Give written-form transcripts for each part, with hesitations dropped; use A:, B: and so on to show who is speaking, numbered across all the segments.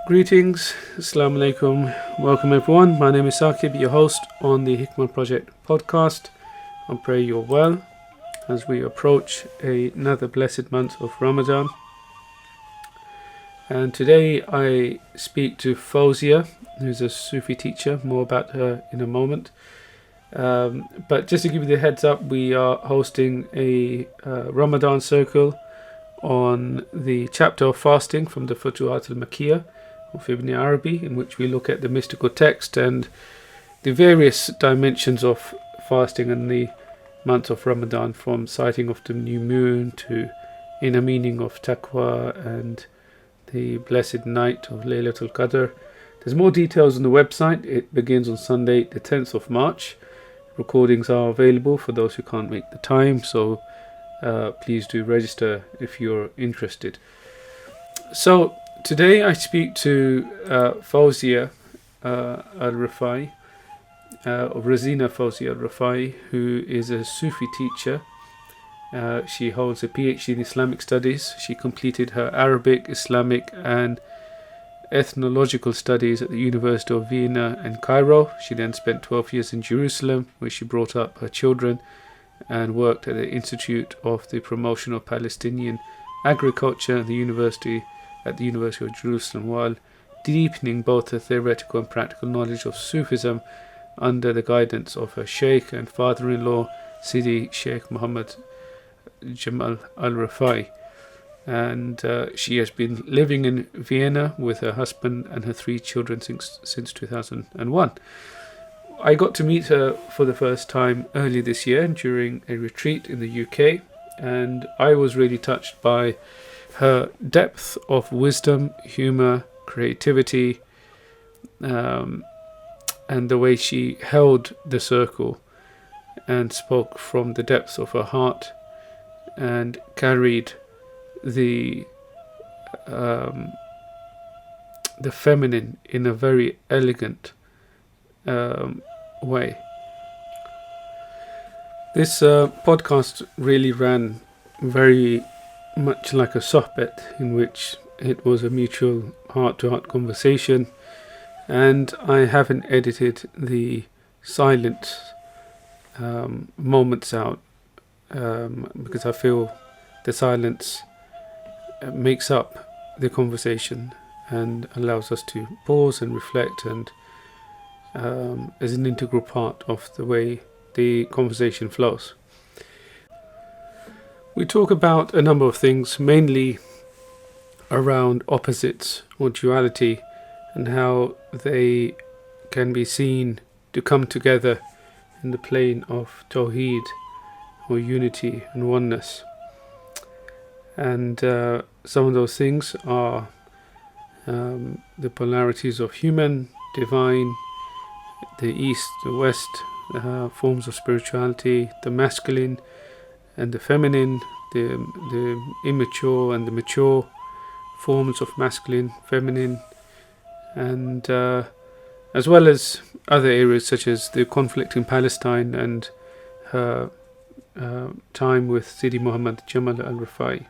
A: Greetings, Assalamu alaikum, welcome everyone. My name is Saqib, your host on the Hikmah Project podcast. I pray you're well as we approach another blessed month of Ramadan. And today I speak to Fawzia, who's a Sufi teacher. More about her in a moment. But just to give you the heads up, we are hosting a Ramadan circle on the chapter of fasting from the Futuhat al-Makkiyah of Ibn Arabi, in which we look at the mystical text and the various dimensions of fasting in the month of Ramadan, from sighting of the new moon to inner meaning of taqwa and the blessed night of Laylatul Qadr. There's more details on the website. It begins on Sunday the 10th of March. Recordings are available for those who can't make the time, so please do register if you're interested. So today I speak to Fawzia Al-Rifai, Razina Fawzia Al-Rifai, who is a Sufi teacher. She holds a PhD in Islamic studies. She completed her Arabic, Islamic and ethnological studies at the University of Vienna and Cairo. She then spent 12 years in Jerusalem, where she brought up her children and worked at the Institute of the Promotion of Palestinian Agriculture at the University of Jerusalem, while deepening both the theoretical and practical knowledge of Sufism under the guidance of her Sheikh and father-in-law, Sidi Shaykh Muhammad Al-Rifai. And she has been living in Vienna with her husband and her 3 children since 2001. I got to meet her for the first time early this year during a retreat in the UK, and I was really touched by her depth of wisdom, humour, creativity, and the way she held the circle and spoke from the depths of her heart and carried the feminine in a very elegant way. This podcast really ran very much like a sohbet, in which it was a mutual heart-to-heart conversation, and I haven't edited the silent moments out because I feel the silence makes up the conversation and allows us to pause and reflect, and is an integral part of the way the conversation flows. We talk about a number of things, mainly around opposites or duality, and how they can be seen to come together in the plane of Tawheed, or unity and oneness. And some of those things are the polarities of human, divine, the east, the west, forms of spirituality, the masculine and the feminine, the immature and the mature forms of masculine, feminine, and as well as other areas such as the conflict in Palestine and her time with Sidi Muhammad Al-Rifai.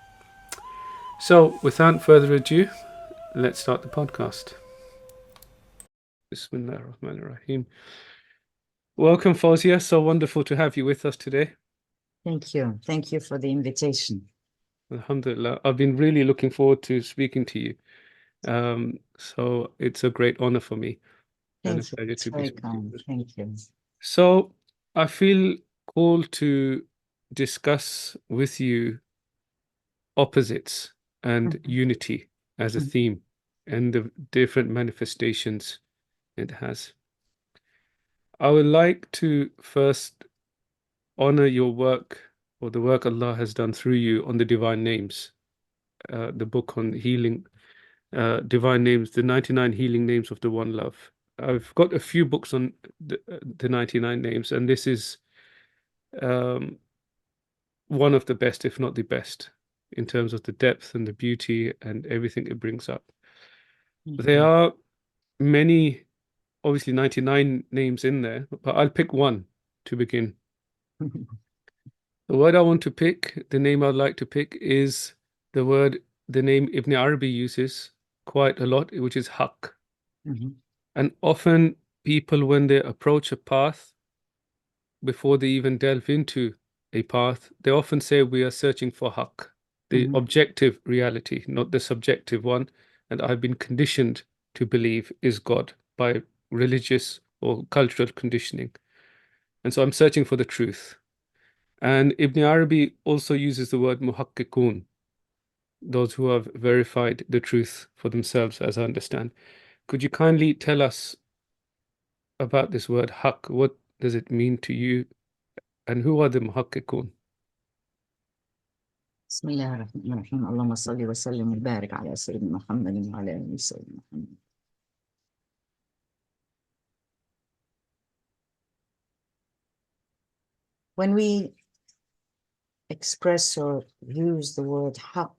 A: So, without further ado, let's start the podcast. Bismillah ar-Rahman ar-Rahim. Welcome, Fawzia. So wonderful to have you with us today.
B: Thank you. Thank you for the invitation.
A: Alhamdulillah. I've been really looking forward to speaking to you. So it's a great honor for me.
B: Thank
A: and a
B: you.
A: pleasure
B: It's
A: to be
B: very
A: speaking
B: kind.
A: with you.
B: Thank you.
A: So I feel called to discuss with you opposites and unity as a theme and the different manifestations it has. I would like to first honor your work, or the work Allah has done through you, on the divine names, the book on healing, divine names, the 99 healing names of the One Love. I've got a few books on the 99 names, and this is one of the best, if not the best, in terms of the depth and the beauty and everything it brings up. There are many, obviously 99 names in there, but I'll pick one to begin. The word I want to pick, the name I'd like to pick, is the name Ibn Arabi uses quite a lot, which is haqq.
B: Mhm.
A: And often people, when they approach a path, before they even delve into a path, they often say we are searching for haqq, the
B: Mhm.
A: objective reality, not the subjective one. And I've been conditioned to believe is God by religious or cultural conditioning. And so I'm searching for the truth. And Ibn Arabi also uses the word muhakkikun, those who have verified the truth for themselves, as I understand. Could you kindly tell us about this word haqq? What does it mean to you? And who are the muhakkikun?
B: بسم الله الرحمن الرحيم اللهم صل وسلم وبارك على سيدنا محمد وعلى آله سيدنا محمد. When we express or use the word haqq,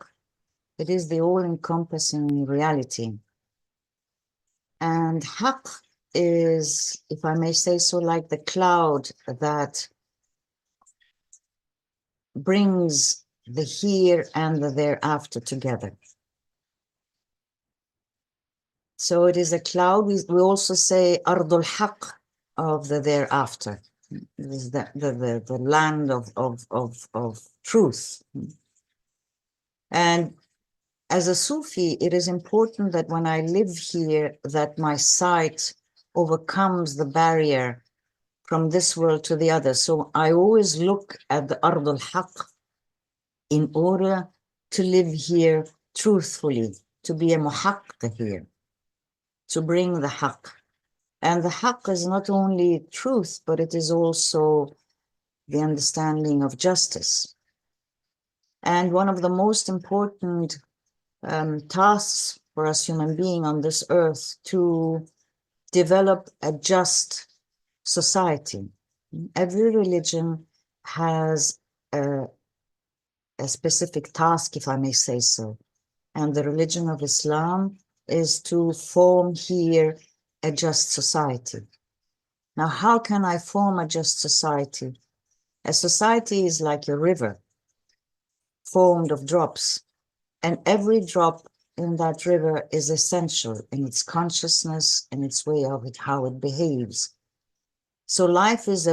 B: it is the all-encompassing reality. And haqq is, if I may say so, like the cloud that brings the here and the thereafter together. So it is a cloud. We also say Ardul Haqq, of the thereafter. It is the land of truth. And as a Sufi, it is important that when I live here, that my sight overcomes the barrier from this world to the other. So I always look at the Ardul Haqq in order to live here truthfully, to be a muhaqq here, to bring the haqq. And the haqq is not only truth, but it is also the understanding of justice. And one of the most important tasks for us human beings on this earth to develop a just society. Every religion has a specific task, if I may say so. And the religion of Islam is to form here a just society. Now, how can I form a just society? A society is like a river formed of drops, and every drop in that river is essential in its consciousness and its way of it, how it behaves. So life is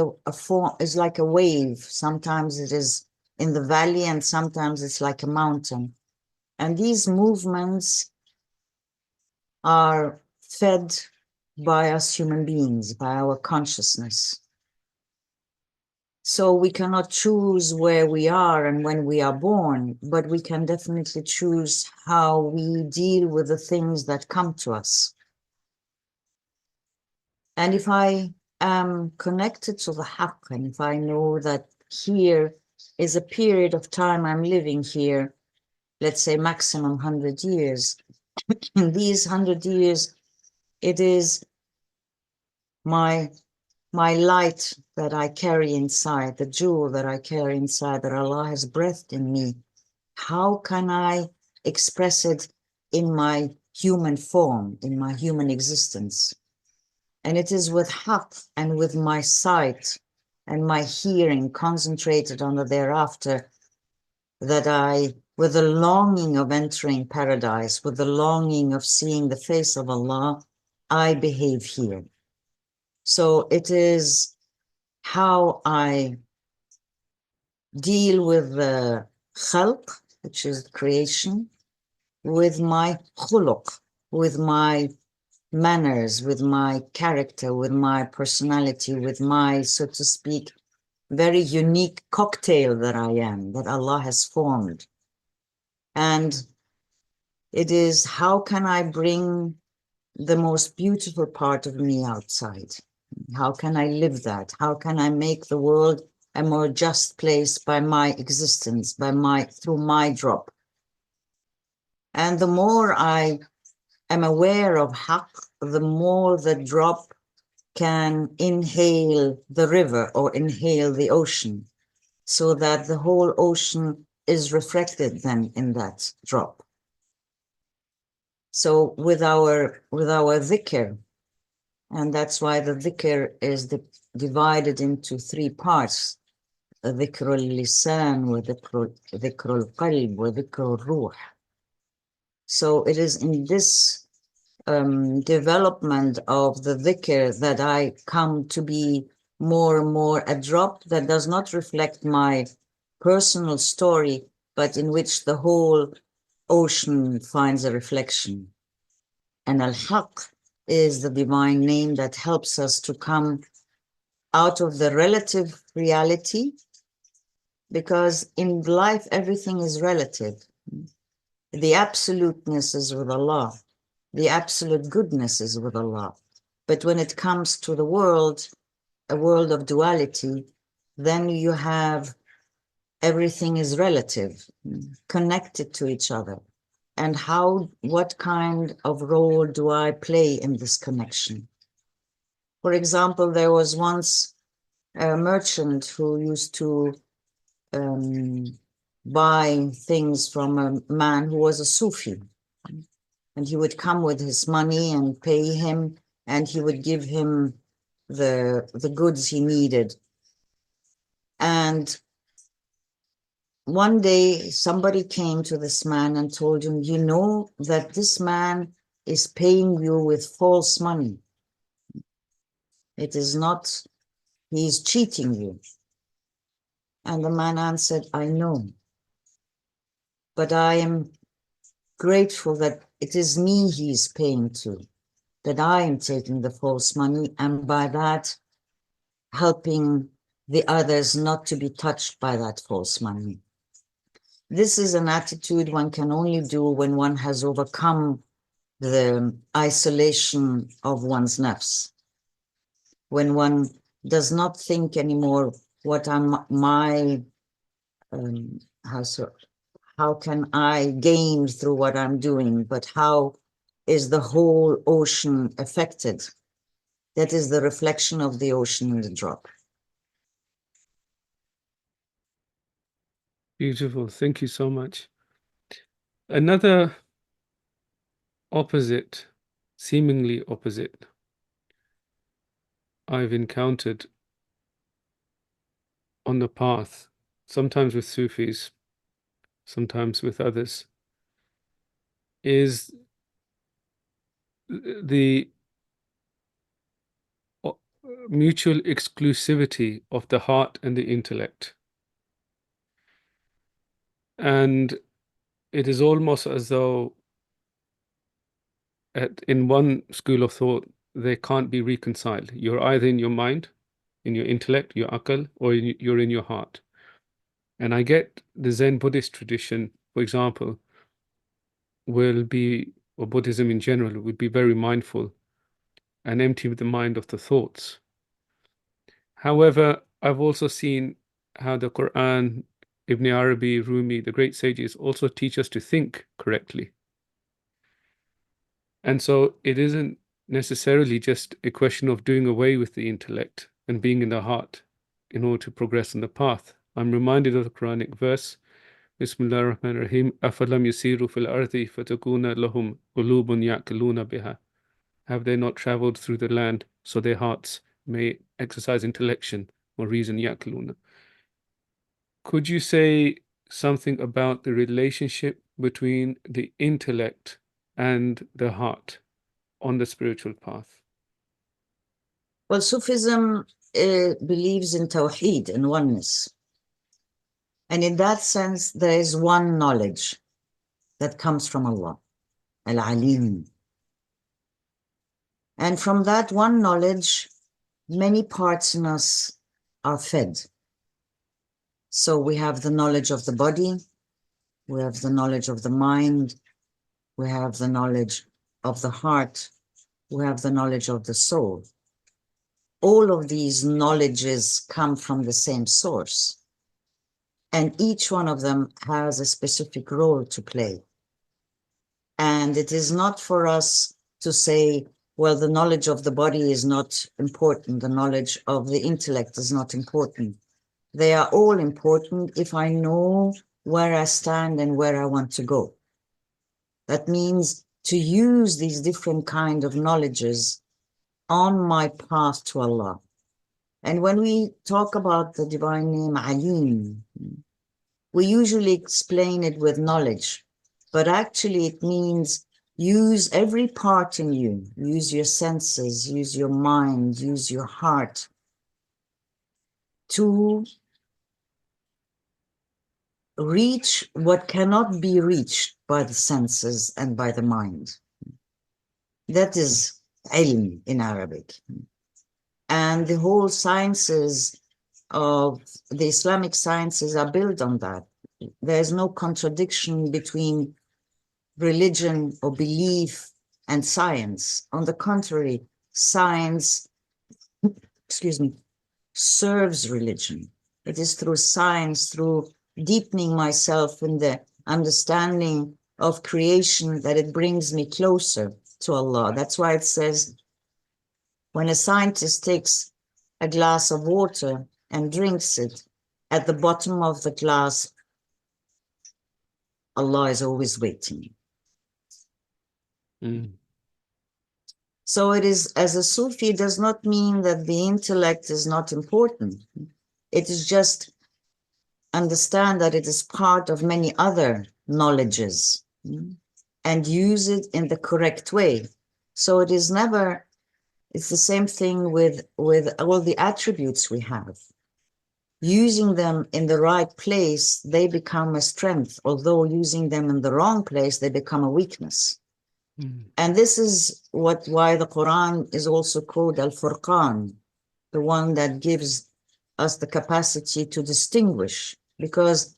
B: is like a wave. Sometimes it is in the valley and sometimes it's like a mountain. And these movements are fed by us human beings, by our consciousness. So we cannot choose where we are and when we are born, but we can definitely choose how we deal with the things that come to us. And if I am connected to the haqq, and if I know that here is a period of time I'm living here, let's say maximum 100 years, in these 100 years, it is my light that I carry inside, the jewel that I carry inside, that Allah has breathed in me. How can I express it in my human form, in my human existence? And it is with haqq and with my sight and my hearing concentrated on the thereafter that I, with the longing of entering paradise, with the longing of seeing the face of Allah, I behave here. So it is how I deal with the khalq, which is creation, with my khuluq, with my manners, with my character, with my personality, with my, so to speak, very unique cocktail that I am, that Allah has formed. And it is how can I bring the most beautiful part of me outside? How can I live that? How can I make the world a more just place by my existence, through my drop? And the more I am aware of haqq, the more the drop can inhale the river or inhale the ocean, so that the whole ocean is reflected then in that drop. So with our dhikr, and that's why the dhikr is divided into three parts: dhikr al-lisan, wa dhikr al-qalb, wa dhikr al-ruh. So it is in this development of the dhikr that I come to be more and more a drop that does not reflect my personal story, but in which the whole ocean finds a reflection. And Al-Haq is the divine name that helps us to come out of the relative reality, because in life everything is relative. The absoluteness is with Allah. The absolute goodness is with Allah. But when it comes to the world, a world of duality, then you have everything is relative, connected to each other. And what kind of role do I play in this connection? For example, there was once a merchant who used to buy things from a man who was a Sufi. And he would come with his money and pay him, and he would give him the goods he needed. And one day somebody came to this man and told him, you know that this man is paying you with false money. It is not, he is cheating you. And the man answered, I know, but I am grateful that it is me he is paying to, that I am taking the false money, and by that helping the others not to be touched by that false money. This is an attitude one can only do when one has overcome the isolation of one's nafs. When one does not think anymore, what am my, how can I gain through what I'm doing, but how is the whole ocean affected? That is the reflection of the ocean in the drop.
A: Beautiful. Thank you so much. Another opposite, seemingly opposite, I've encountered on the path, sometimes with Sufis, sometimes with others, is the mutual exclusivity of the heart and the intellect. And it is almost as though in one school of thought, they can't be reconciled. You're either in your mind, in your intellect, your akal, or you're in your heart. And I get the Zen Buddhist tradition, for example, will be, or Buddhism in general, would be very mindful and empty the mind of the thoughts. However, I've also seen how the Quran, Ibn Arabi, Rumi, the great sages, also teach us to think correctly. And so it isn't necessarily just a question of doing away with the intellect and being in the heart in order to progress on the path. I'm reminded of the Quranic verse, Bismillah ar-Rahman ar-Rahim, أَفَلَمْ يُسِيرُوا فِي الْأَرْضِ فَتَكُونَ لَهُمْ قُلُوبٌ يَعْقِلُونَ بِهَا. Have they not traveled through the land so their hearts may exercise intellection or reason, يَعْقِلُونَ. Could you say something about the relationship between the intellect and the heart on the spiritual path?
B: Well, Sufism believes in Tawheed and oneness. And in that sense, there is one knowledge that comes from Allah, Al-Alim. And from that one knowledge, many parts in us are fed. So we have the knowledge of the body, we have the knowledge of the mind, we have the knowledge of the heart, we have the knowledge of the soul. All of these knowledges come from the same source. And each one of them has a specific role to play. And it is not for us to say, well, the knowledge of the body is not important, the knowledge of the intellect is not important. They are all important if I know where I stand and where I want to go. That means to use these different kind of knowledges on my path to Allah. And when we talk about the divine name Alim, we usually explain it with knowledge. but actually it means use every part in you, use your senses, use your mind, use your heart to reach what cannot be reached by the senses and by the mind. That is ilm in Arabic. And the whole sciences of the Islamic sciences are built on that. There's no contradiction between religion or belief and science. On the contrary, science, excuse me, serves religion. It is through science, through deepening myself in the understanding of creation, that it brings me closer to Allah. That's why it says, when a scientist takes a glass of water and drinks it, at the bottom of the glass, Allah is always waiting. So it is, as a Sufi, does not mean that the intellect is not important. It is just understand that it is part of many other knowledges, and use it in the correct way. So it is never, it's the same thing with all the attributes we have. Using them in the right place, they become a strength, although using them in the wrong place, they become a weakness. And this is why the Quran is also called Al-Furqan, the one that gives us the capacity to distinguish, because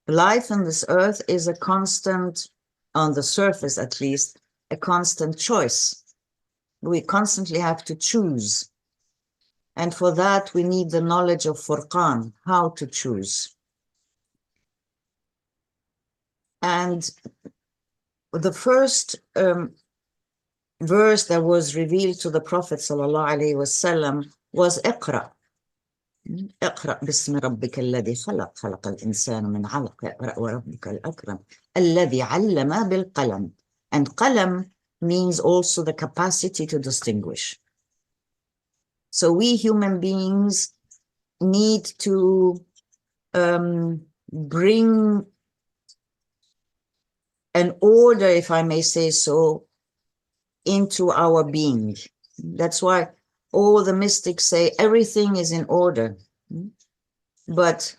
B: life on this earth is a constant, on the surface at least, a constant choice. We constantly have to choose. And for that, we need the knowledge of Furqan, how to choose. And the first verse that was revealed to the Prophet ﷺ was Iqra. اقرأ باسم ربك الذي خلق خلق الإنسان من علق اقرأ وربك الأكرم الذي علم بالقلم. And qalam means also the capacity to distinguish. So we human beings need to bring an order, if I may say so, into our being. That's why all the mystics say everything is in order. But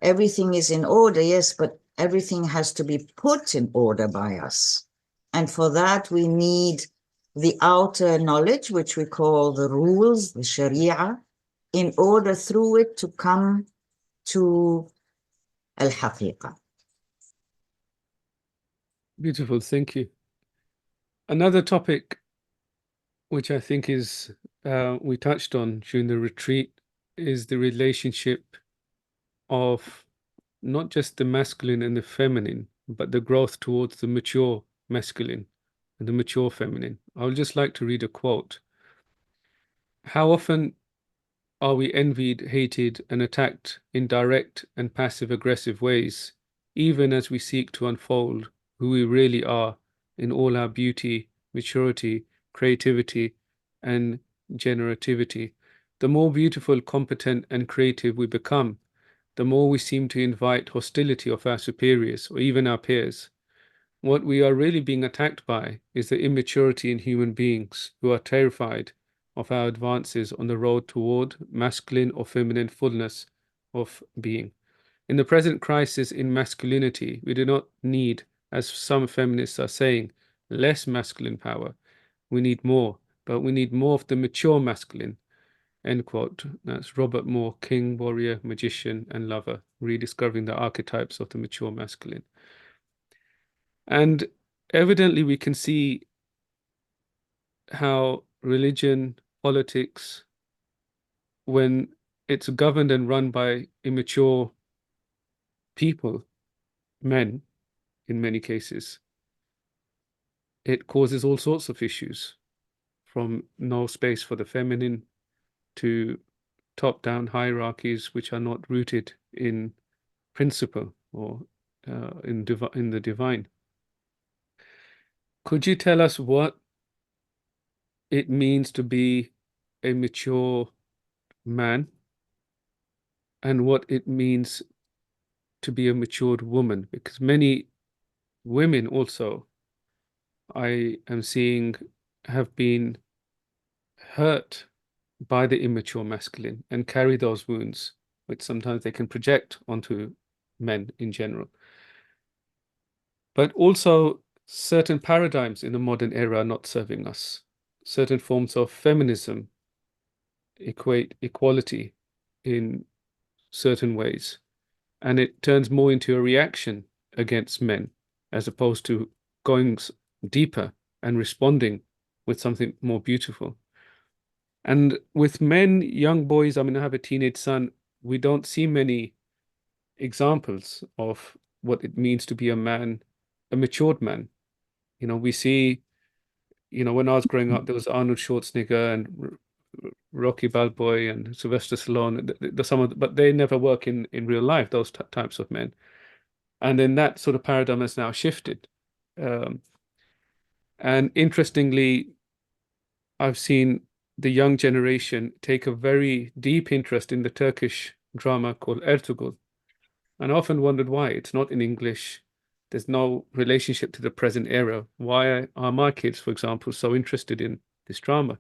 B: everything is in order, yes, but everything has to be put in order by us. And for that, we need the outer knowledge, which we call the rules, the Sharia, in order through it to come to al-haqiqah.
A: Beautiful, thank you. Another topic which I think is we touched on during the retreat is the relationship of not just the masculine and the feminine, but the growth towards the mature masculine and the mature feminine. I would just like to read a quote. How often are we envied, hated, and attacked in direct and passive-aggressive ways, even as we seek to unfold who we really are in all our beauty, maturity, creativity, and generativity? The more beautiful, competent, and creative we become, the more we seem to invite hostility of our superiors or even our peers. What we are really being attacked by is the immaturity in human beings who are terrified of our advances on the road toward masculine or feminine fullness of being. In the present crisis in masculinity, we do not need, as some feminists are saying, less masculine power. We need more, but we need more of the mature masculine. End quote. That's Robert Moore, King, Warrior, Magician, and Lover, rediscovering the archetypes of the mature masculine. And evidently we can see how religion, politics, when it's governed and run by immature people, men, in many cases, it causes all sorts of issues, from no space for the feminine to top-down hierarchies which are not rooted in principle or in the divine. Could you tell us what it means to be a mature man and what it means to be a matured woman? Because many women also, I am seeing, have been hurt by the immature masculine and carry those wounds, which sometimes they can project onto men in general. But also, certain paradigms in the modern era are not serving us. Certain forms of feminism equate equality in certain ways, and it turns more into a reaction against men as opposed to going deeper and responding with something more beautiful. And with men, young boys, I mean, I have a teenage son, we don't see many examples of what it means to be a man, a matured man. We see, when I was growing up, there was Arnold Schwarzenegger and Rocky Balboa and Sylvester Stallone, but they never work in real life, those types of men. And then that sort of paradigm has now shifted. Um, and interestingly, I've seen the young generation take a very deep interest in the Turkish drama called Ertugrul. And I often wondered why. It's not in English. There's no relationship to the present era. Why are my kids, for example, so interested in this drama?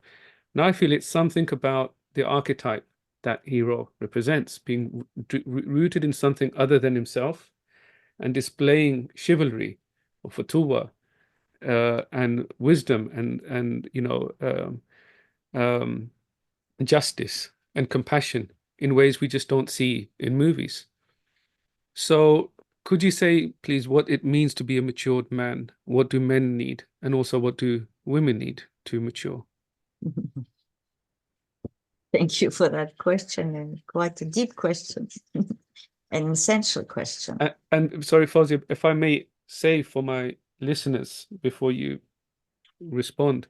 A: Now I feel it's something about the archetype that hero represents, being rooted in something other than himself and displaying chivalry or futuwa and wisdom and um, justice and compassion in ways we just don't see in movies. So, could you say, please, what it means to be a matured man? What do men need? And also, what do women need to mature?
B: Thank you for that question, and quite a deep question, an essential question.
A: And sorry, Fawzia, if I may say for my listeners before you respond,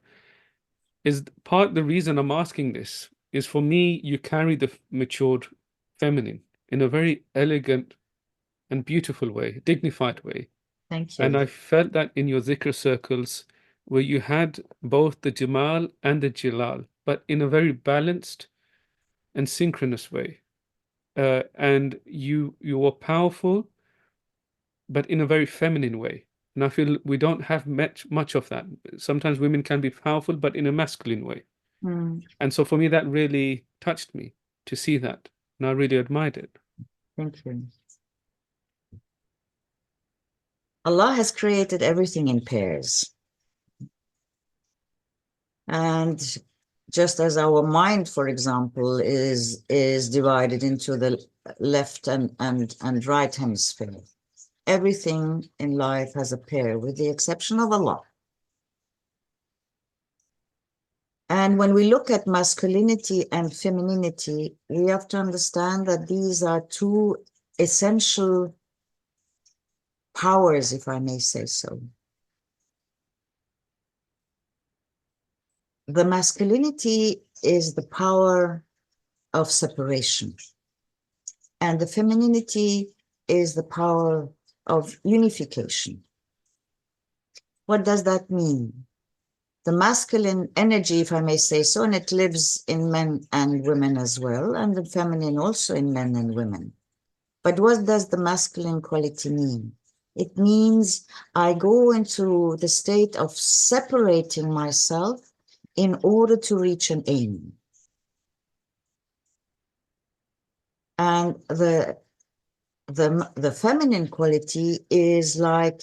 A: is part the reason I'm asking this is for me, you carry the matured feminine in a very elegant and beautiful way, dignified way.
B: Thank
A: And
B: you.
A: I felt that in your zikr circles, where you had both the Jamal and the Jalal, but in a very balanced and synchronous way. And you were powerful, but in a very feminine way. And I feel we don't have much of that. Sometimes women can be powerful, but in a masculine way.
B: Mm,
A: And so for me, that really touched me to see that. And I really admired it.
B: thank you. Allah has created everything in pairs. And just as our mind, for example, is divided into the left and right hemisphere, everything in life has a pair, with the exception of Allah. And when we look at masculinity and femininity, we have to understand that these are two essential powers, if I may say so. The masculinity is the power of separation, and the femininity is the power of unification. What does that mean? The masculine energy, if I may say so, and it lives in men and women as well, and the feminine also in men and women. But what does the masculine quality mean? It means I go into the state of separating myself in order to reach an aim. And the feminine quality is like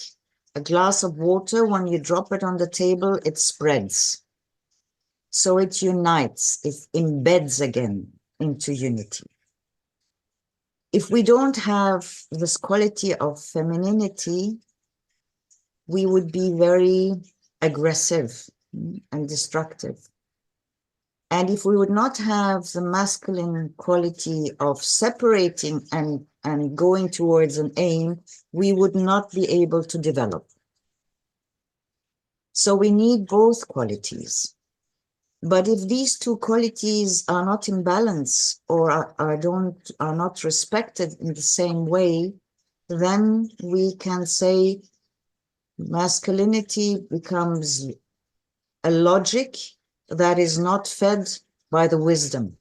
B: a glass of water. When you drop it on the table, it spreads. So it unites, it embeds again into unity. If we don't have this quality of femininity, we would be very aggressive and destructive. And if we would not have the masculine quality of separating and going towards an aim, we would not be able to develop. So we need both qualities. But if these two qualities are not in balance or are not respected in the same way, then we can say masculinity becomes a logic that is not fed by the wisdom.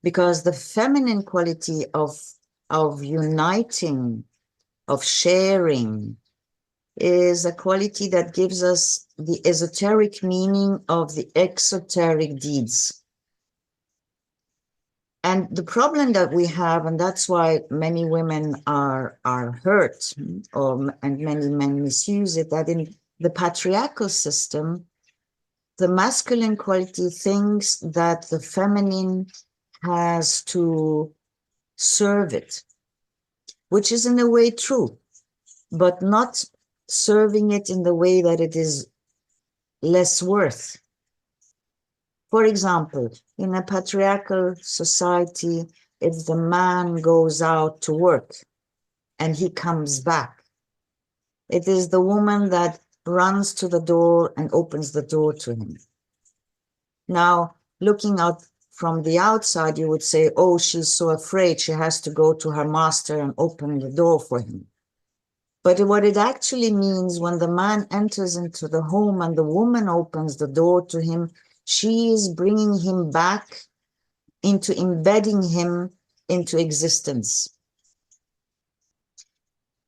B: Because the feminine quality of uniting of sharing, is a quality that gives us the esoteric meaning of the exoteric deeds. And the problem that we have, and that's why many women are hurt, and many men misuse it, that in the patriarchal system, the masculine quality thinks that the feminine has to serve it, which is in a way true, but not serving it in the way that it is less worth. For example, in a patriarchal society, if the man goes out to work and he comes back, it is the woman that runs to the door and opens the door to him. Now, looking out from the outside, you would say, oh, she's so afraid she has to go to her master and open the door for him. But what it actually means, when the man enters into the home and the woman opens the door to him, she is bringing him back into embedding him into existence.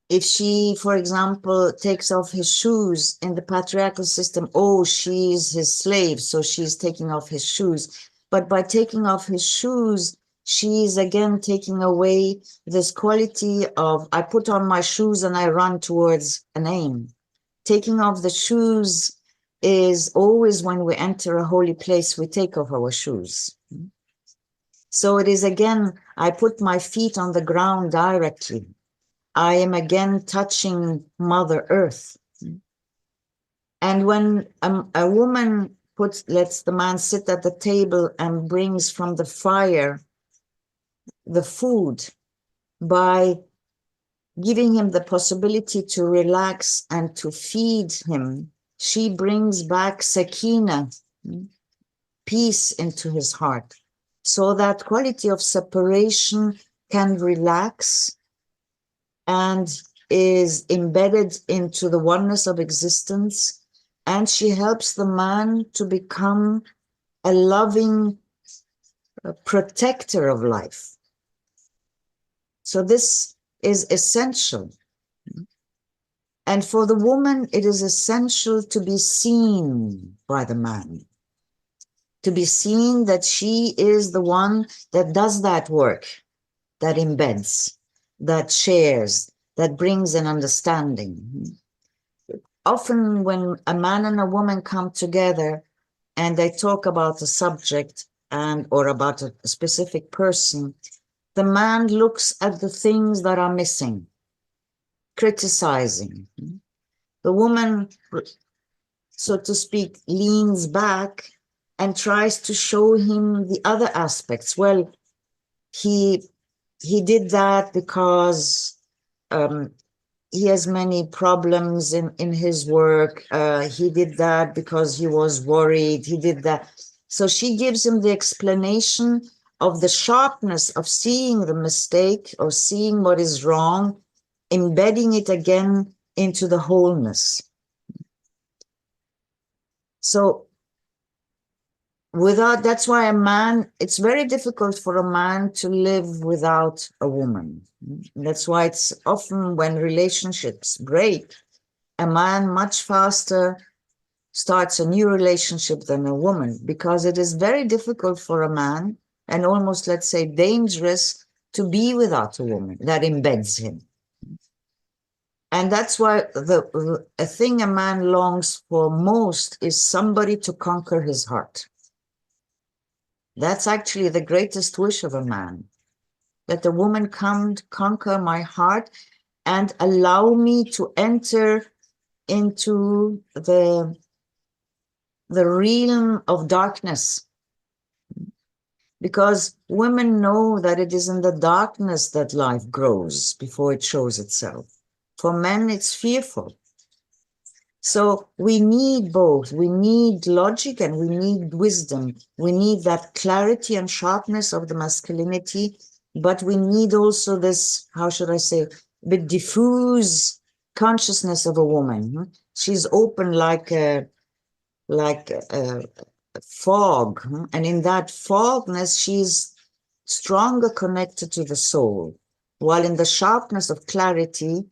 B: If she, for example, takes off his shoes in the patriarchal system, oh, she's his slave, so she's taking off his shoes. But by taking off his shoes, she's again taking away this quality of, I put on my shoes and I run towards an aim. Taking off the shoes is always when we enter a holy place, we take off our shoes. So it is again, I put my feet on the ground directly. I am again touching Mother Earth. And when a woman lets the man sit at the table and brings from the fire the food, by giving him the possibility to relax and to feed him, she brings back sakina, peace into his heart. So that quality of separation can relax and is embedded into the oneness of existence. And she helps the man to become a loving protector of life. So this is essential. And for the woman, it is essential to be seen by the man, to be seen that she is the one that does that work, that embeds, that shares, that brings an understanding. Often when a man and a woman come together and they talk about a subject or about a specific person, the man looks at the things that are missing, criticizing. The woman, so to speak, leans back and tries to show him the other aspects. Well, he did that because he has many problems in his work. He did that because he was worried. He did that. So she gives him the explanation of the sharpness of seeing the mistake or seeing what is wrong, embedding it again into the wholeness. So that's why it's very difficult for a man to live without a woman. That's why it's often when relationships break, a man much faster starts a new relationship than a woman, because it is very difficult for a man, and almost, let's say, dangerous, to be without a woman that embeds him. And that's why a thing a man longs for most is somebody to conquer his heart. That's actually the greatest wish of a man, that the woman come to conquer my heart and allow me to enter into the realm of darkness. Because women know that it is in the darkness that life grows before it shows itself. For men, it's fearful. So we need both. We need logic and we need wisdom. We need that clarity and sharpness of the masculinity, but we need also this, how should I say, the diffuse consciousness of a woman. She's open like a fog, and in that fogness, she's stronger connected to the soul, while in the sharpness of clarity,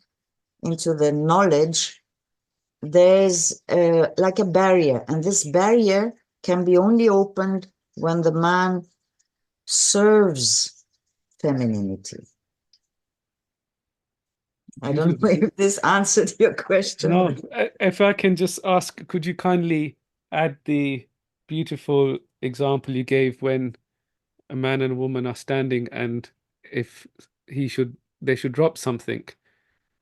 B: into the knowledge, there's like a barrier, and this barrier can be only opened when the man serves femininity. I don't know if this answered your question.
A: No, if I can just ask, could you kindly add the beautiful example you gave when a man and a woman are standing, and if they should drop something,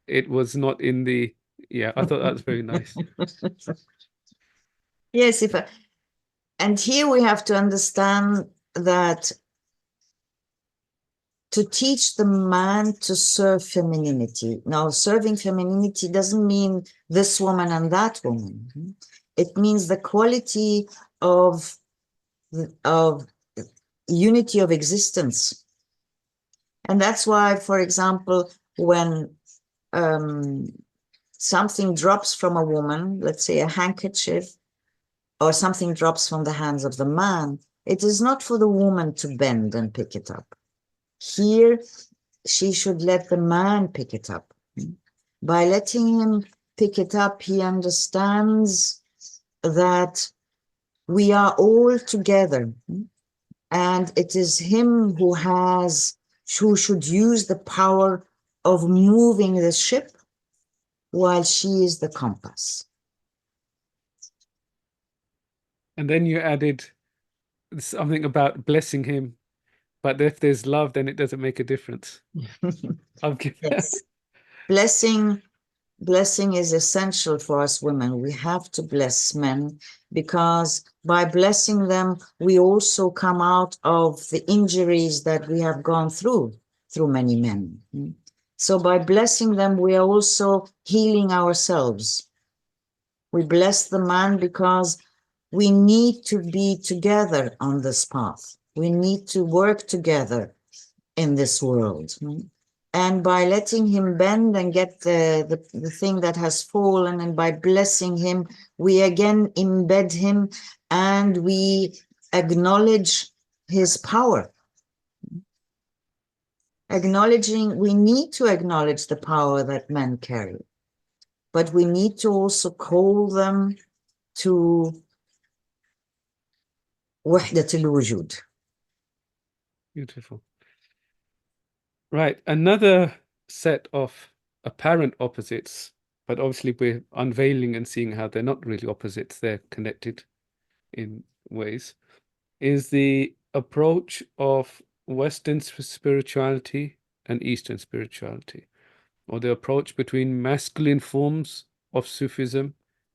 A: it was not in the, yeah, I thought that was very nice.
B: Yes, and here we have to understand that to teach the man to serve femininity. Now, serving femininity doesn't mean this woman and that woman. It means the quality of unity of existence. And that's why, for example, when something drops from a woman, let's say a handkerchief, or something drops from the hands of the man, it is not for the woman to bend and pick it up. Here, she should let the man pick it up. By letting him pick it up, he understands that we are all together, and it is him who should use the power of moving the ship while she is the compass.
A: And then you added something about blessing him, but if there's love, then it doesn't make a difference.
B: Yes. Blessing is essential for us women. We have to bless men, because by blessing them, we also come out of the injuries that we have gone through many men. So by blessing them, we are also healing ourselves. We bless the man because we need to be together on this path. We need to work together in this world. And by letting him bend and get the thing that has fallen, and by blessing him, we again embed him and we acknowledge his power. We need to acknowledge the power that men carry, but we need to also call them to وحدة الوجود.
A: Beautiful. Right, another set of apparent opposites, but obviously we're unveiling and seeing how they're not really opposites, they're connected in ways, is the approach of Western spirituality and Eastern spirituality, or the approach between masculine forms of Sufism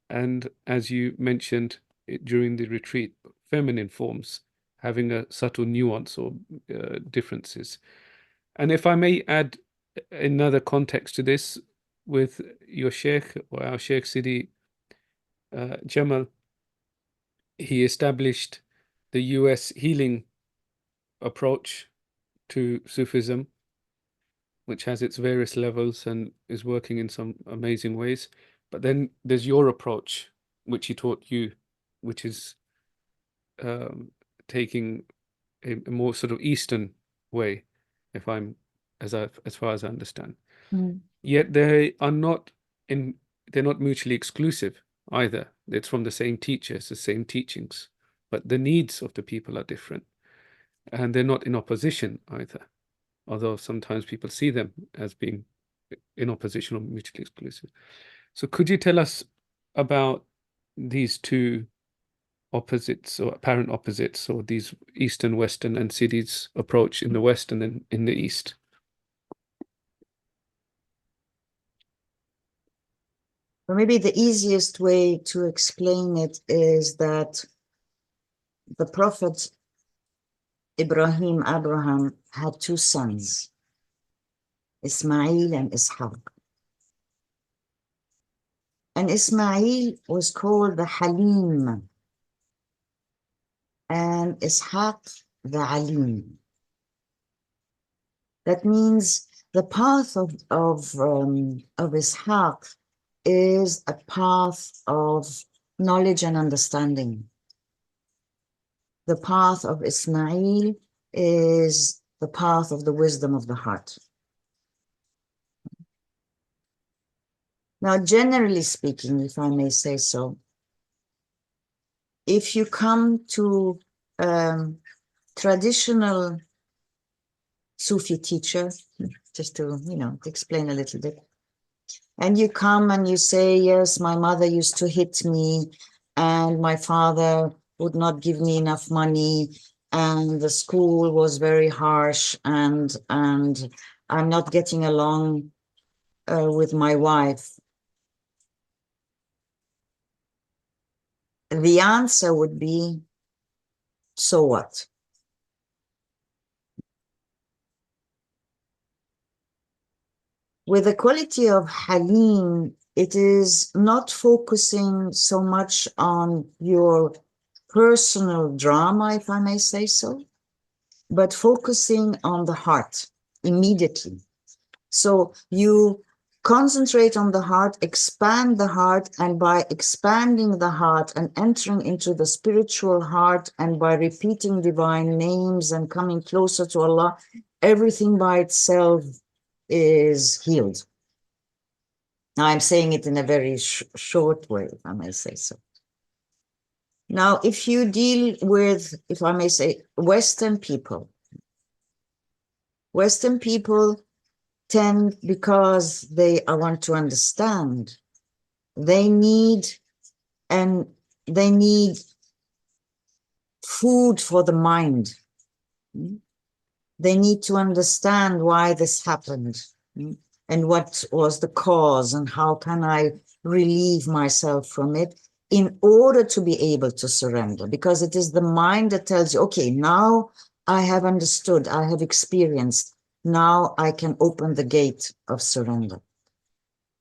A: and, as you mentioned during the retreat, feminine forms, having a subtle nuance or differences. And if I may add another context to this, with your Sheikh, or our Sheikh Sidi Jamal, he established the US healing approach to Sufism, which has its various levels and is working in some amazing ways. But then there's your approach, which he taught you, which is taking a more sort of Eastern way, if I'm as far as I understand. Yet they're not mutually exclusive either. It's from the same teachers, the same teachings, but the needs of the people are different, and they're not in opposition either, although sometimes people see them as being in opposition or mutually exclusive. So could you tell us about these two opposites, or apparent opposites, or these Eastern, Western, and Sidi's approach in the West and then in the East?
B: Well, maybe the easiest way to explain it is that the Prophet Abraham had two sons, Ismail and Ishaq. And Ismail was called the Halim, and Ishaq the Alim. That means the path of Ishaq is a path of knowledge and understanding. The path of Ismail is the path of the wisdom of the heart. Now, generally speaking, if I may say so, if you come to traditional Sufi teacher, just to, explain a little bit, and you come and you say, yes, my mother used to hit me, and my father would not give me enough money, and the school was very harsh, and I'm not getting along with my wife. The answer would be, so what? With the quality of Halim, it is not focusing so much on your personal drama, if I may say so, but focusing on the heart immediately. So you concentrate on the heart, expand the heart, and by expanding the heart and entering into the spiritual heart, and by repeating divine names and coming closer to Allah, everything by itself is healed. Now, I'm saying it in a very short way, if I may say so. Now, if you deal with, if I may say, Western people tend, because they want to understand, they need food for the mind. They need to understand why this happened and what was the cause and how can I relieve myself from it in order to be able to surrender, because it is the mind that tells you, okay, now I have understood, I have experienced, now I can open the gate of surrender.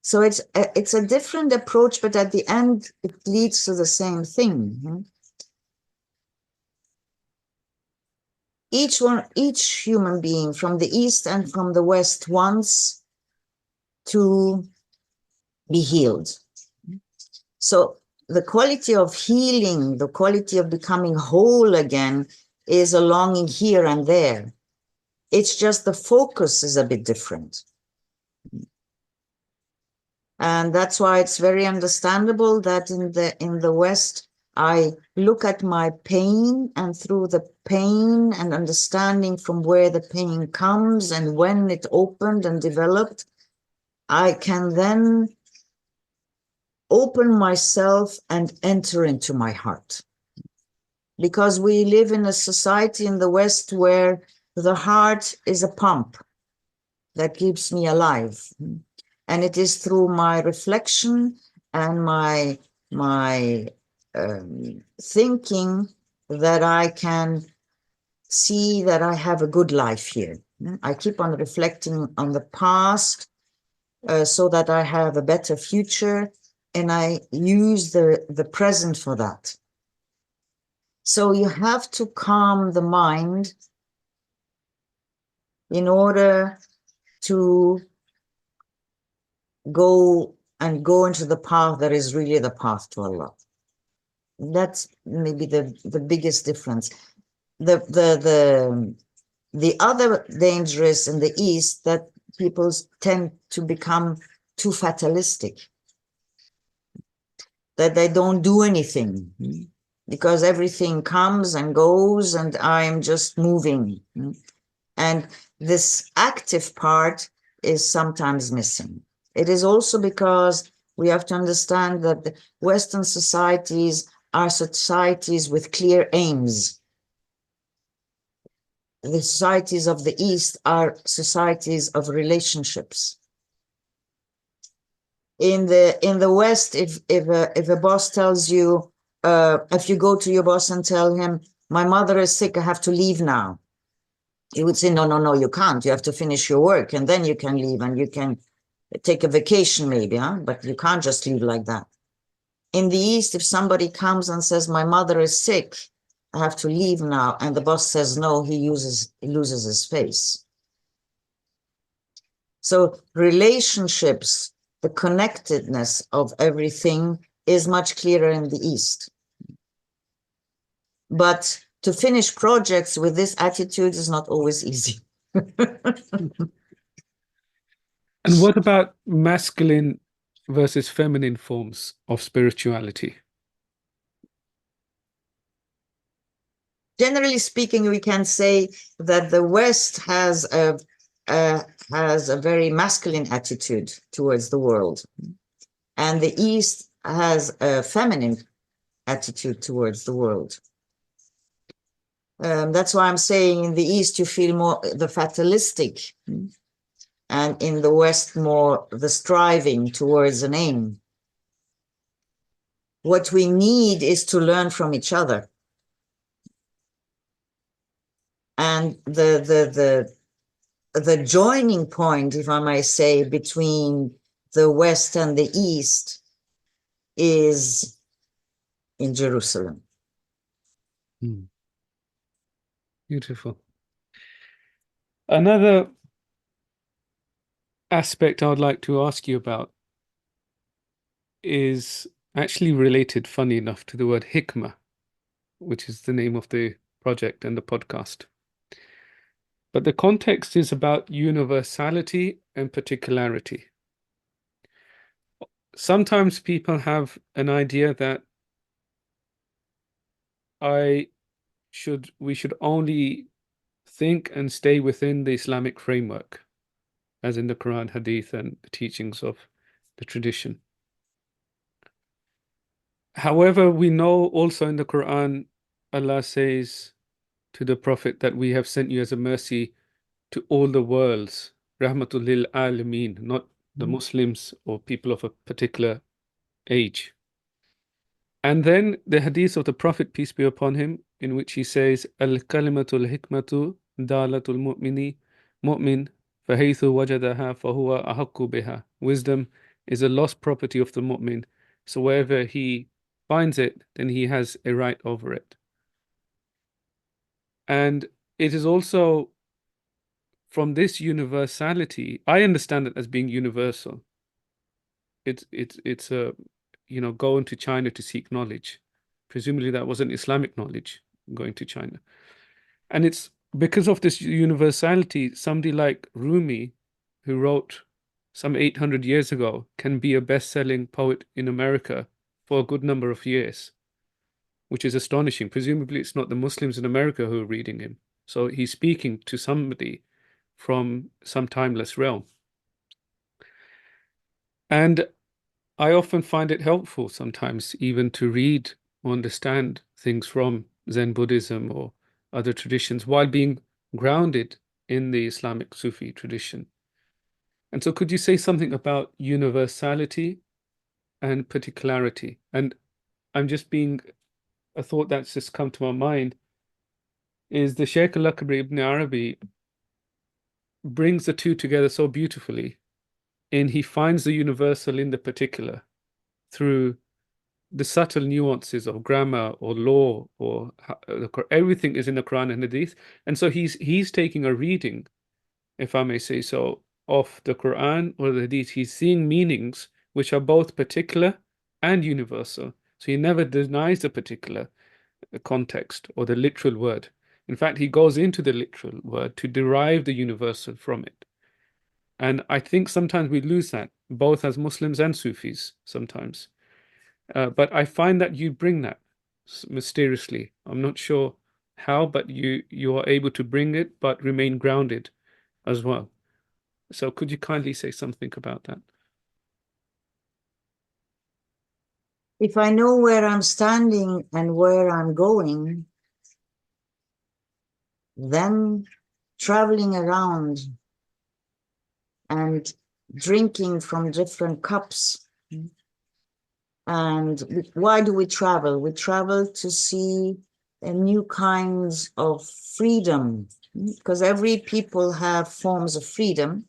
B: So it's a different approach, but at the end, it leads to the same thing. Each human being from the East and from the West wants to be healed. So the quality of healing, the quality of becoming whole again, is a longing here and there. It's just the focus is a bit different. And that's why it's very understandable that in the West, I look at my pain, and through the pain and understanding from where the pain comes and when it opened and developed, I can then open myself and enter into my heart. Because we live in a society in the West where the heart is a pump that keeps me alive. And it is through my reflection and my thinking that I can see that I have a good life here. I keep on reflecting on the past so that I have a better future, and I use the present for that. So you have to calm the mind in order to go into the path that is really the path to Allah. That's maybe the biggest difference. The other dangerous in the East, that people tend to become too fatalistic, that they don't do anything because everything comes and goes and I'm just moving. And this active part is sometimes missing. It is also because we have to understand that the Western societies are societies with clear aims. The societies of the East are societies of relationships. In the West, if a boss tells you, if you go to your boss and tell him, my mother is sick, I have to leave now, he would say, no, you can't. You have to finish your work and then you can leave and you can take a vacation maybe, but you can't just leave like that. In the East, if somebody comes and says, my mother is sick, I have to leave now, and the boss says no, he loses his face. So relationships, the connectedness of everything is much clearer in the East. But to finish projects with this attitude is not always easy.
A: And what about masculine versus feminine forms of spirituality?
B: Generally speaking, we can say that the West has a very masculine attitude towards the world, and the East has a feminine attitude towards the world. That's why I'm saying in the East you feel more the fatalistic, and in the West more the striving towards an aim. What we need is to learn from each other. And the joining point, if I may say, between the West and the East is in Jerusalem.
A: Beautiful. Another aspect I would like to ask you about is actually related, funny enough, to the word hikmah, which is the name of the project and the podcast. But the context is about universality and particularity. Sometimes people have an idea that we should only think and stay within the Islamic framework, as in the Quran, Hadith, and the teachings of the tradition. However, we know also in the Quran, Allah says to the Prophet that we have sent you as a mercy to all the worlds, Rahmatul lil Alameen, not the Muslims or people of a particular age. And then the hadith of the Prophet, peace be upon him, in which he says, Al-kalimatul hikmatu dalatul mu'min fahaythu wajadaha fahuwa ahakku biha. Wisdom is a lost property of the mu'min. So wherever he finds it, then he has a right over it. And it is also from this universality, I understand it as being universal. It's a, go into China to seek knowledge. Presumably that wasn't Islamic knowledge, going to China. And it's because of this universality, somebody like Rumi, who wrote some 800 years ago, can be a best-selling poet in America for a good number of years, which is astonishing. Presumably it's not the Muslims in America who are reading him. So he's speaking to somebody from some timeless realm. And I often find it helpful sometimes even to read or understand things from Zen Buddhism or other traditions while being grounded in the Islamic Sufi tradition. And so could you say something about universality and particularity? And I'm just being, a thought that's just come to my mind is the Shaykh Al-Akbar Ibn Arabi brings the two together so beautifully, and he finds the universal in the particular through the subtle nuances of grammar or law or everything is in the Quran and Hadith. And so he's taking a reading, if I may say so, of the Quran or the Hadith. He's seeing meanings which are both particular and universal. So he never denies the particular context or the literal word. In fact, he goes into the literal word to derive the universal from it. And I think sometimes we lose that, both as Muslims and Sufis sometimes. But I find that you bring that mysteriously. I'm not sure how, but you are able to bring it, but remain grounded as well. So could you kindly say something about that?
B: If I know where I'm standing and where I'm going, then traveling around and drinking from different cups. And why do we travel? We travel to see new kinds of freedom, because every people have forms of freedom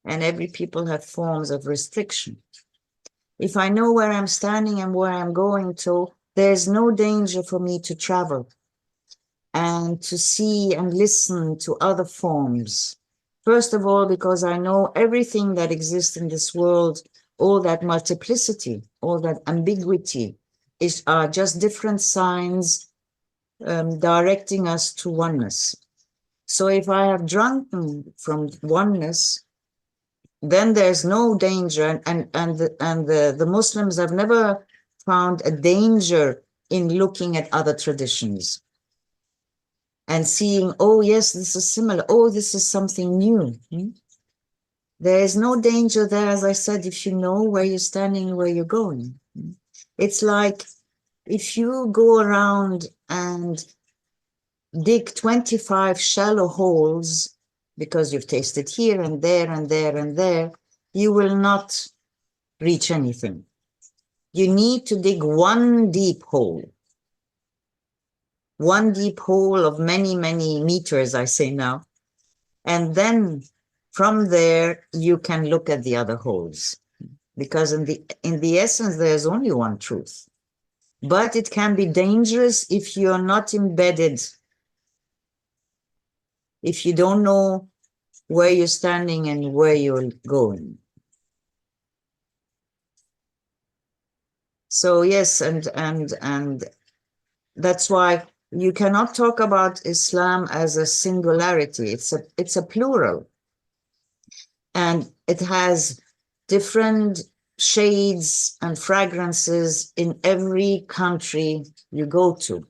B: and every people have forms of restriction. If I know where I'm standing and where I'm going to, there's no danger for me to travel and to see and listen to other forms. First of all, because I know everything that exists in this world, all that multiplicity, all that ambiguity are just different signs directing us to oneness. So if I have drunken from oneness, then there's no danger, and the Muslims have never found a danger in looking at other traditions and seeing, oh yes, this is similar, oh, this is something new. There is no danger there, as I said, if you know where you're standing and where you're going. It's like if you go around and dig 25 shallow holes because you've tasted here and there and there and there, you will not reach anything. You need to dig one deep hole of many, many meters, I say now. And then from there, you can look at the other holes. Because in the essence, there's only one truth. But it can be dangerous if you're not embedded, if you don't know where you're standing and where you're going. So yes, and that's why you cannot talk about Islam as a singularity. It's a plural. And it has different shades and fragrances in every country you go to.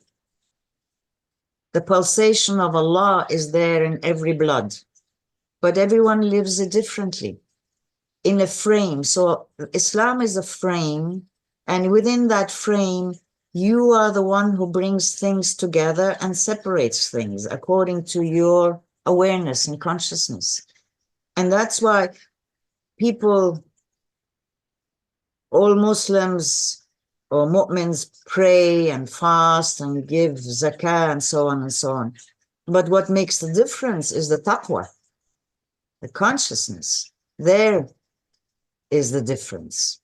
B: The pulsation of Allah is there in every blood, but everyone lives it differently in a frame. So Islam is a frame, and within that frame, you are the one who brings things together and separates things according to your awareness and consciousness. And that's why people, all Muslims or mu'mins, pray and fast and give zakah and so on and so on. But what makes the difference is the taqwa, the consciousness. There is the difference.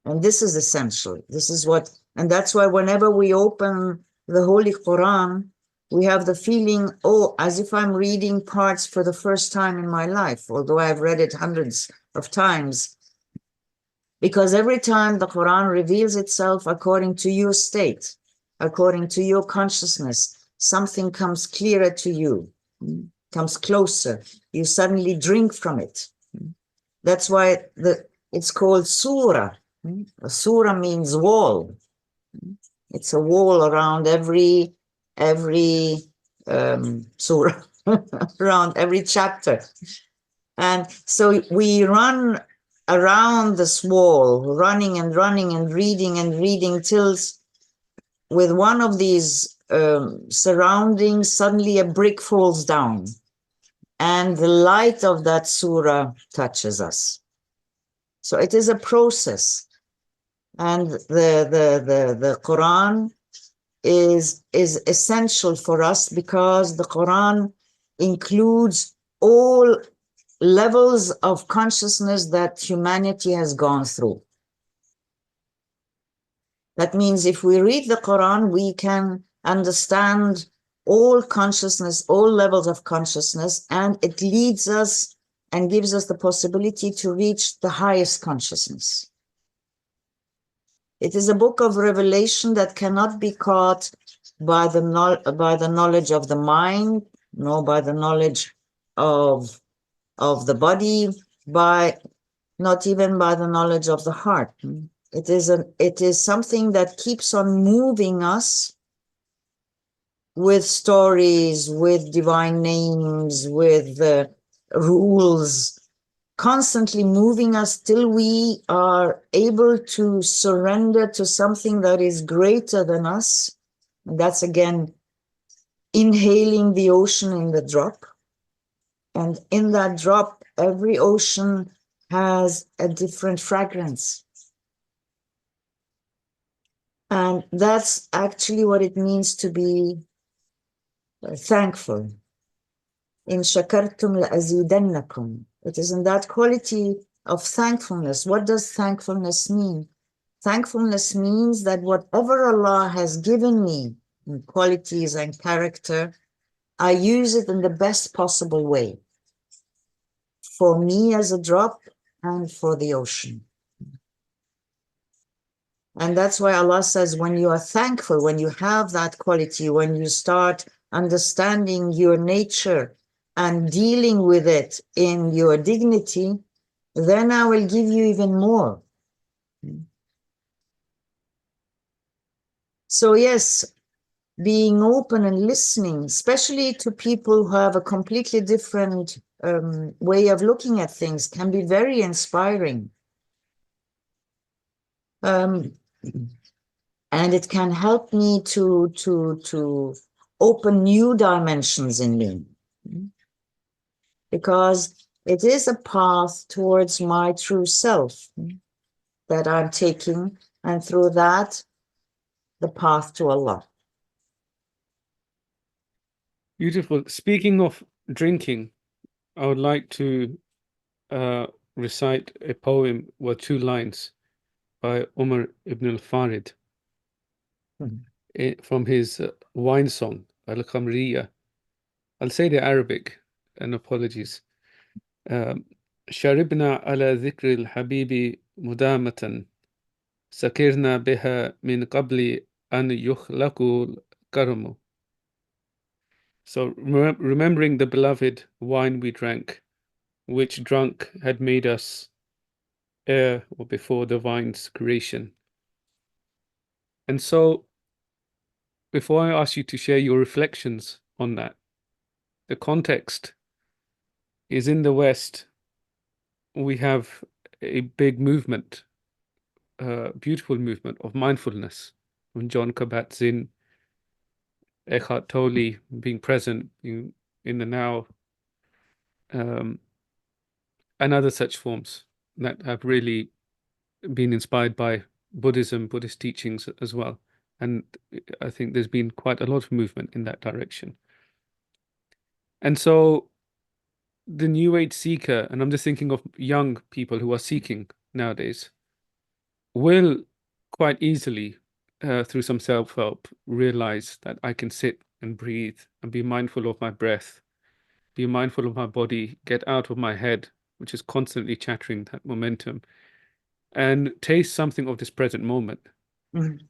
B: And this is essential. This is what, and that's why whenever we open the Holy Quran, we have the feeling, oh, as if I'm reading parts for the first time in my life, although I've read it hundreds of times. Because every time the Quran reveals itself according to your state, according to your consciousness, something comes clearer to you, comes closer. You suddenly drink from it. That's why it's called surah. A surah means wall. It's a wall around every surah, around every chapter. And so we run around this wall, running and running and reading till with one of these surroundings, suddenly a brick falls down and the light of that surah touches us. So it is a process. And the Quran is essential for us because the Quran includes all levels of consciousness that humanity has gone through. That means if we read the Quran, we can understand all consciousness, all levels of consciousness, and it leads us and gives us the possibility to reach the highest consciousness. It is a book of revelation that cannot be caught by the knowledge of the mind, nor by the knowledge of the body, not even by the knowledge of the heart. It is something that keeps on moving us with stories, with divine names, with rules, constantly moving us till we are able to surrender to something that is greater than us. And that's again inhaling the ocean in the drop. And in that drop, every ocean has a different fragrance. And that's actually what it means to be thankful. In shakartum la'azidannakum. It is in that quality of thankfulness. What does thankfulness mean? Thankfulness means that whatever Allah has given me in qualities and character, I use it in the best possible way for me as a drop and for the ocean. And that's why Allah says, when you are thankful, when you have that quality, when you start understanding your nature and dealing with it in your dignity, then I will give you even more. So yes, being open and listening, especially to people who have a completely different way of looking at things, can be very inspiring. And it can help me to open new dimensions in me. Because it is a path towards my true self that I'm taking, and through that, the path to Allah.
A: Beautiful. Speaking of drinking, I would like to recite a poem or two lines by Umar ibn al-Farid from his wine song, Al-Khamriya. I'll say the Arabic, and apologies. شربنا على ذكر الحبيب مدامة سكرنا بها من قبل أن يخلق الكرم. So remembering the beloved wine we drank, which drunk had made us ere or before the vine's creation. And so, before I ask you to share your reflections on that, the context is in the West, we have a big movement, beautiful movement of mindfulness. When John Kabat-Zinn, Eckhart Tolle being present in the now, and other such forms that have really been inspired by Buddhism, Buddhist teachings as well. And I think there's been quite a lot of movement in that direction. And so the New Age seeker, and I'm just thinking of young people who are seeking nowadays, will quite easily, through some self-help, realize that I can sit and breathe and be mindful of my breath, be mindful of my body, get out of my head, which is constantly chattering that momentum, and taste something of this present moment.
B: Mm.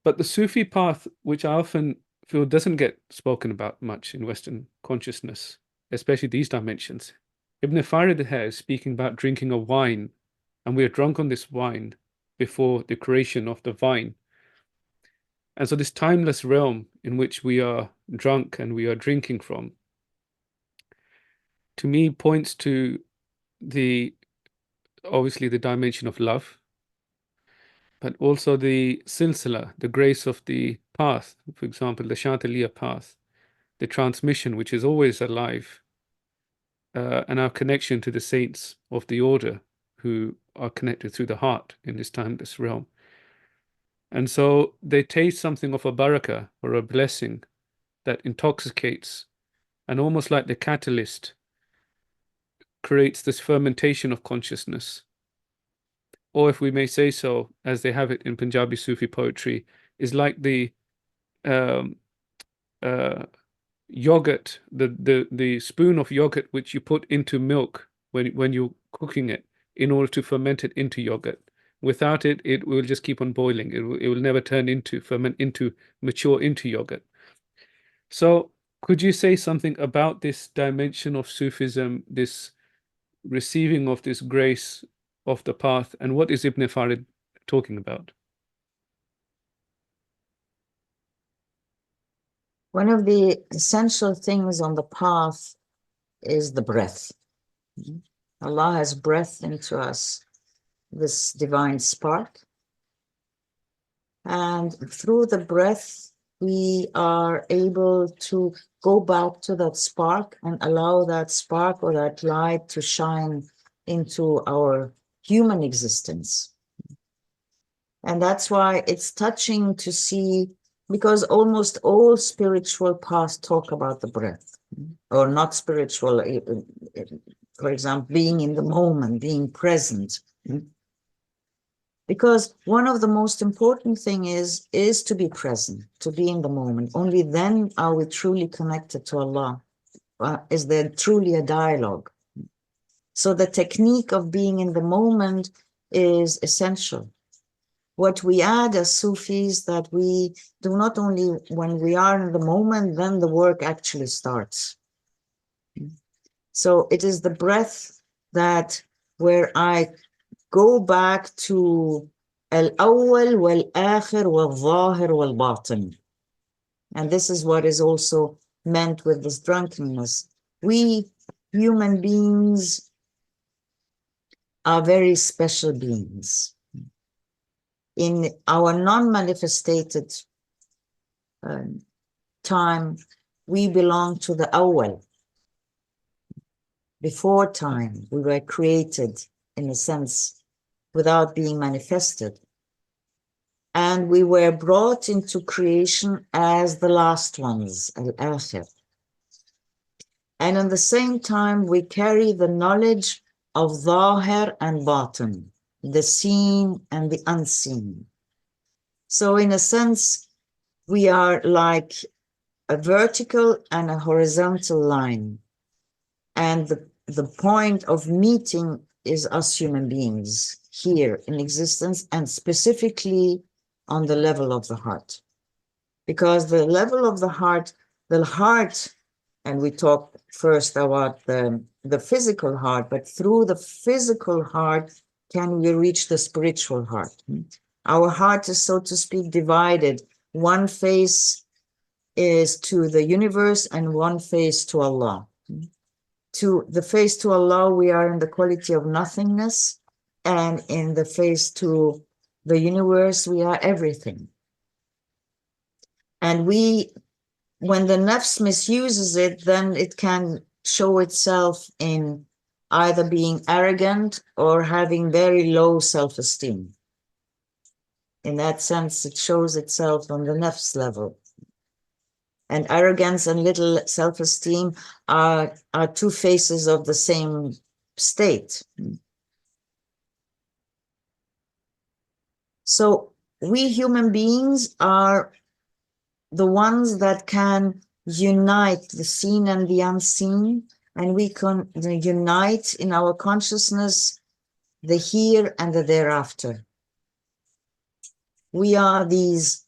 A: But the Sufi path, which I often feel doesn't get spoken about much in Western consciousness, especially these dimensions. Ibn Farid here is speaking about drinking a wine, and we are drunk on this wine before the creation of the vine. And so this timeless realm in which we are drunk and we are drinking from, to me, points to obviously the dimension of love, but also the silsila, the grace of the path, for example, the Chatelier path, the transmission, which is always alive, and our connection to the saints of the order who are connected through the heart in this timeless realm. And so they taste something of a barakah, or a blessing, that intoxicates, and almost like the catalyst, creates this fermentation of consciousness. Or if we may say so, as they have it in Punjabi Sufi poetry, is like the yogurt, the spoon of yogurt which you put into milk when you're cooking it in order to ferment it into yogurt. Without it, it will just keep on boiling. It will never turn into mature into yogurt. So could you say something about this dimension of Sufism, this receiving of this grace of the path, and what is Ibn Farid talking about?
B: One of the essential things on the path is the breath. Allah has breathed into us this divine spark. And through the breath, we are able to go back to that spark and allow that spark or that light to shine into our human existence. And that's why it's touching to see, because almost all spiritual paths talk about the breath, or not spiritual, for example, being in the moment, being present. Because one of the most important thing is to be present, to be in the moment. Only then are we truly connected to Allah. Is there truly a dialogue? So the technique of being in the moment is essential. What we add as Sufis, that we do not only when we are in the moment, then the work actually starts. So it is the breath that where I go back to al-awwal wal-akhir wal-zahir wal-batin. And this is what is also meant with this drunkenness. We human beings are very special beings. In our non-manifested time, we belong to the awwal. Before time, we were created, in a sense, without being manifested. And we were brought into creation as the last ones, al-akhir. And at the same time, we carry the knowledge of zahir and batin, the seen and the unseen. So in a sense, we are like a vertical and a horizontal line. And the point of meeting is us human beings here in existence, and specifically on the level of the heart. Because the level of the heart, and we talk first about the physical heart, but through the physical heart can we reach the spiritual heart. Our heart is, so to speak, divided. One face is to the universe and one face to Allah. To the face to Allah, we are in the quality of nothingness, and in the face to the universe, we are everything. And when the nafs misuses it, then it can show itself in either being arrogant or having very low self-esteem. In that sense, it shows itself on the nafs level. And arrogance and little self-esteem are two faces of the same state. So we human beings are the ones that can unite the seen and the unseen, and we can unite in our consciousness the here and the thereafter. We are these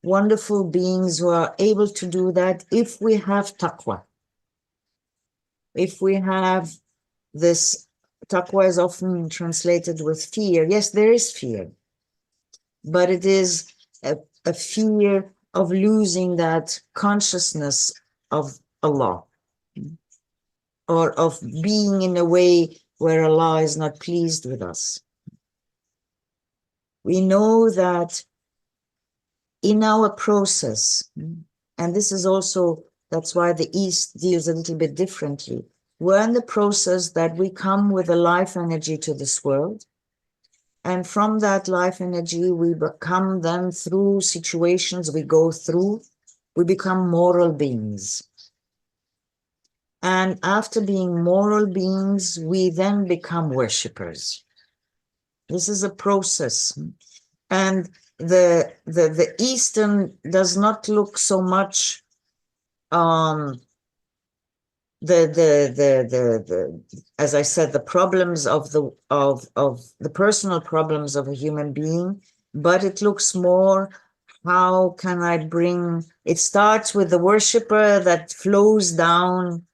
B: wonderful beings who are able to do that if we have taqwa. If we have this, taqwa is often translated with fear. Yes, there is fear, but it is a fear of losing that consciousness of Allah, or of being in a way where Allah is not pleased with us. We know that in our process, and this is also, that's why the East deals a little bit differently. We're in the process that we come with a life energy to this world. And from that life energy, we become then, through situations we go through, we become moral beings. And after being moral beings, we then become worshippers. This is a process. And the Eastern does not look so much as I said, the problems of the personal problems of a human being, but it looks more, how can I bring, it starts with the worshipper that flows down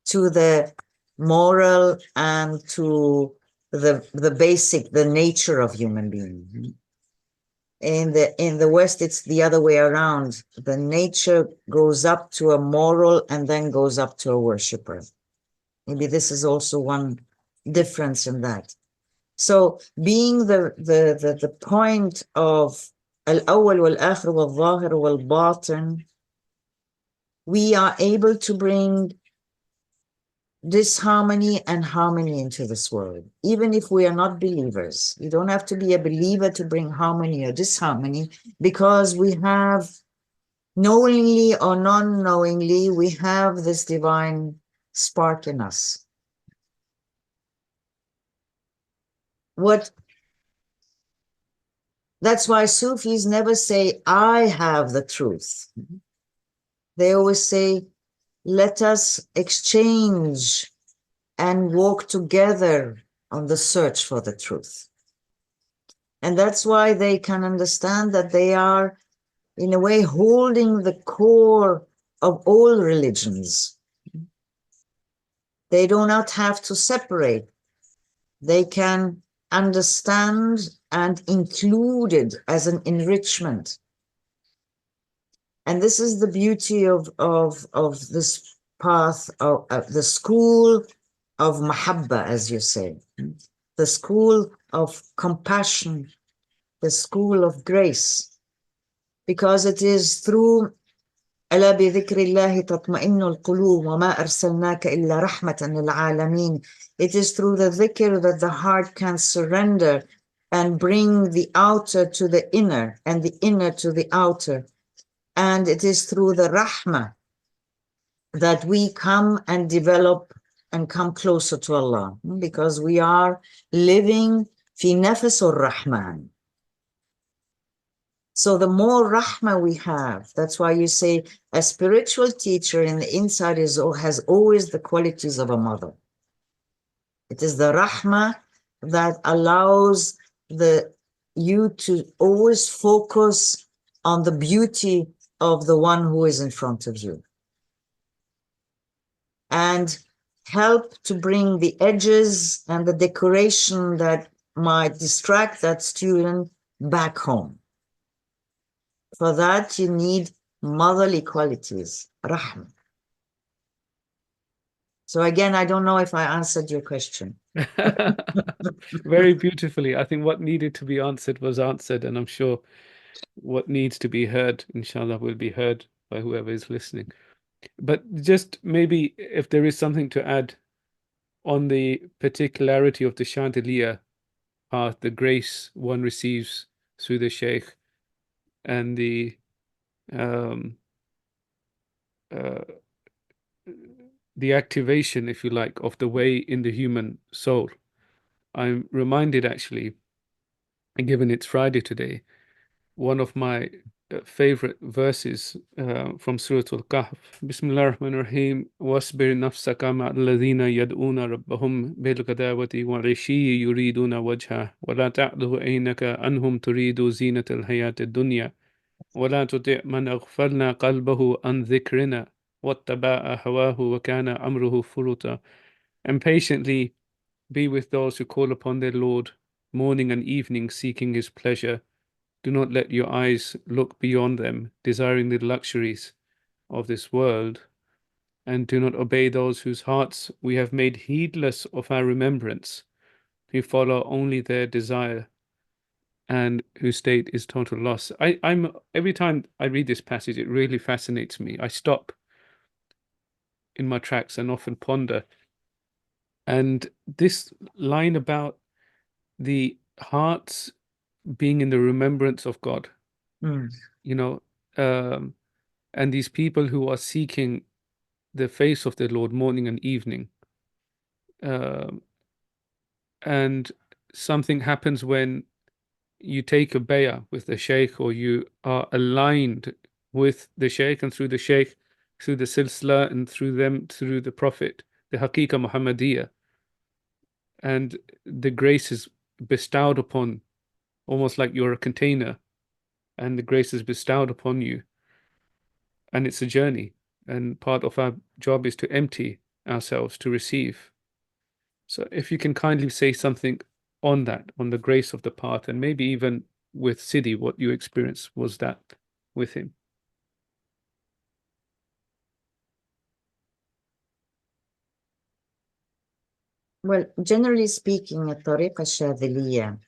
B: to the moral and to the basic, the nature of human being. In the West, it's the other way around. The nature goes up to a moral and then goes up to a worshipper. Maybe this is also one difference in that. So being the point of al-awwal wal-akhir wal-zahir wal-batin, we are able to bring disharmony and harmony into this world, even if we are not believers. You don't have to be a believer to bring harmony or disharmony, because we have, knowingly or non-knowingly, we have this divine spark in us. That's why Sufis never say, I have the truth. They always say, let us exchange and walk together on the search for the truth. And that's why they can understand that they are, in a way, holding the core of all religions. They do not have to separate. They can understand and include it as an enrichment. And this is the beauty of this path, of the school of mahabba, as you say, the school of compassion, the school of grace, because it is through ألا بذكر الله تطمئن القلوب وما أرسلناك إلا رحمة للعالمين. It is through the dhikr that the heart can surrender and bring the outer to the inner and the inner to the outer. And it is through the rahmah that we come and develop and come closer to Allah, because we are living fi nafs ar-Rahman. So the more rahmah we have, that's why you say a spiritual teacher in the inside has always the qualities of a mother. It is the rahmah that allows you to always focus on the beauty of the one who is in front of you, and help to bring the edges and the decoration that might distract that student back home. For that, you need motherly qualities, rahmah. So again, I don't know if I answered your question.
A: Very beautifully. I think what needed to be answered was answered, and I'm sure what needs to be heard, inshallah, will be heard by whoever is listening. But just maybe if there is something to add on the particularity of the Chandelier path, the grace one receives through the Sheikh, and uh, the activation, if you like, of the way in the human soul. I'm reminded, actually, given it's Friday today, one of my favorite verses from Surah Al-Kahf. Bismillah ar-Rahman ar-Rahim. Wasbir nafsaka ma'alladhina yad'una rabbahum bil-ghadawati wal-'ishiyyi yuriduna wajha wa la ta'du aynaka anhum turidu zinata al-hayati ad-dunya wa la tuti' man aghfalna qalbahu an dhikrina wattaba'a hawahu wa kana amruhu furuta. And patiently be with those who call upon their Lord morning and evening, seeking his pleasure. Do not let your eyes look beyond them, desiring the luxuries of this world, and do not obey those whose hearts we have made heedless of our remembrance, who follow only their desire, and whose state is total loss. I'm every time I read this passage, it really fascinates me. I stop in my tracks and often ponder. And this line about the hearts being in the remembrance of God, you know, and these people who are seeking the face of the Lord morning and evening. And something happens when you take a bay'ah with the Sheikh, or you are aligned with the Sheikh, and through the Sheikh, through the silsila, and through them, through the Prophet, the Haqiqa Muhammadiyah. And the grace is bestowed upon, almost like you're a container, and the grace is bestowed upon you. And it's a journey. And part of our job is to empty ourselves to receive. So if you can kindly say something on that, on the grace of the path, and maybe even with Sidi, what you experienced was that with him.
B: Well, generally speaking, a tariqa shadhiliya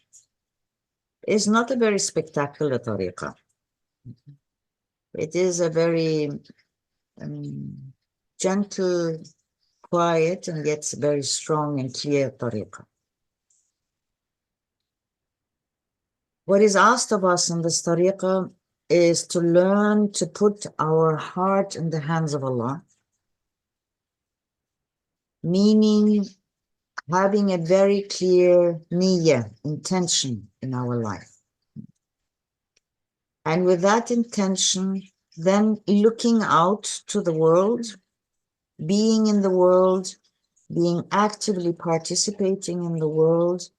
B: is not a very spectacular tariqa. It is a very gentle, quiet, and yet very strong and clear tariqa. What is asked of us in this tariqa is to learn to put our heart in the hands of Allah, meaning having a very clear niyyah, intention in our life. And with that intention, then looking out to the world, being in the world, being actively participating in the world,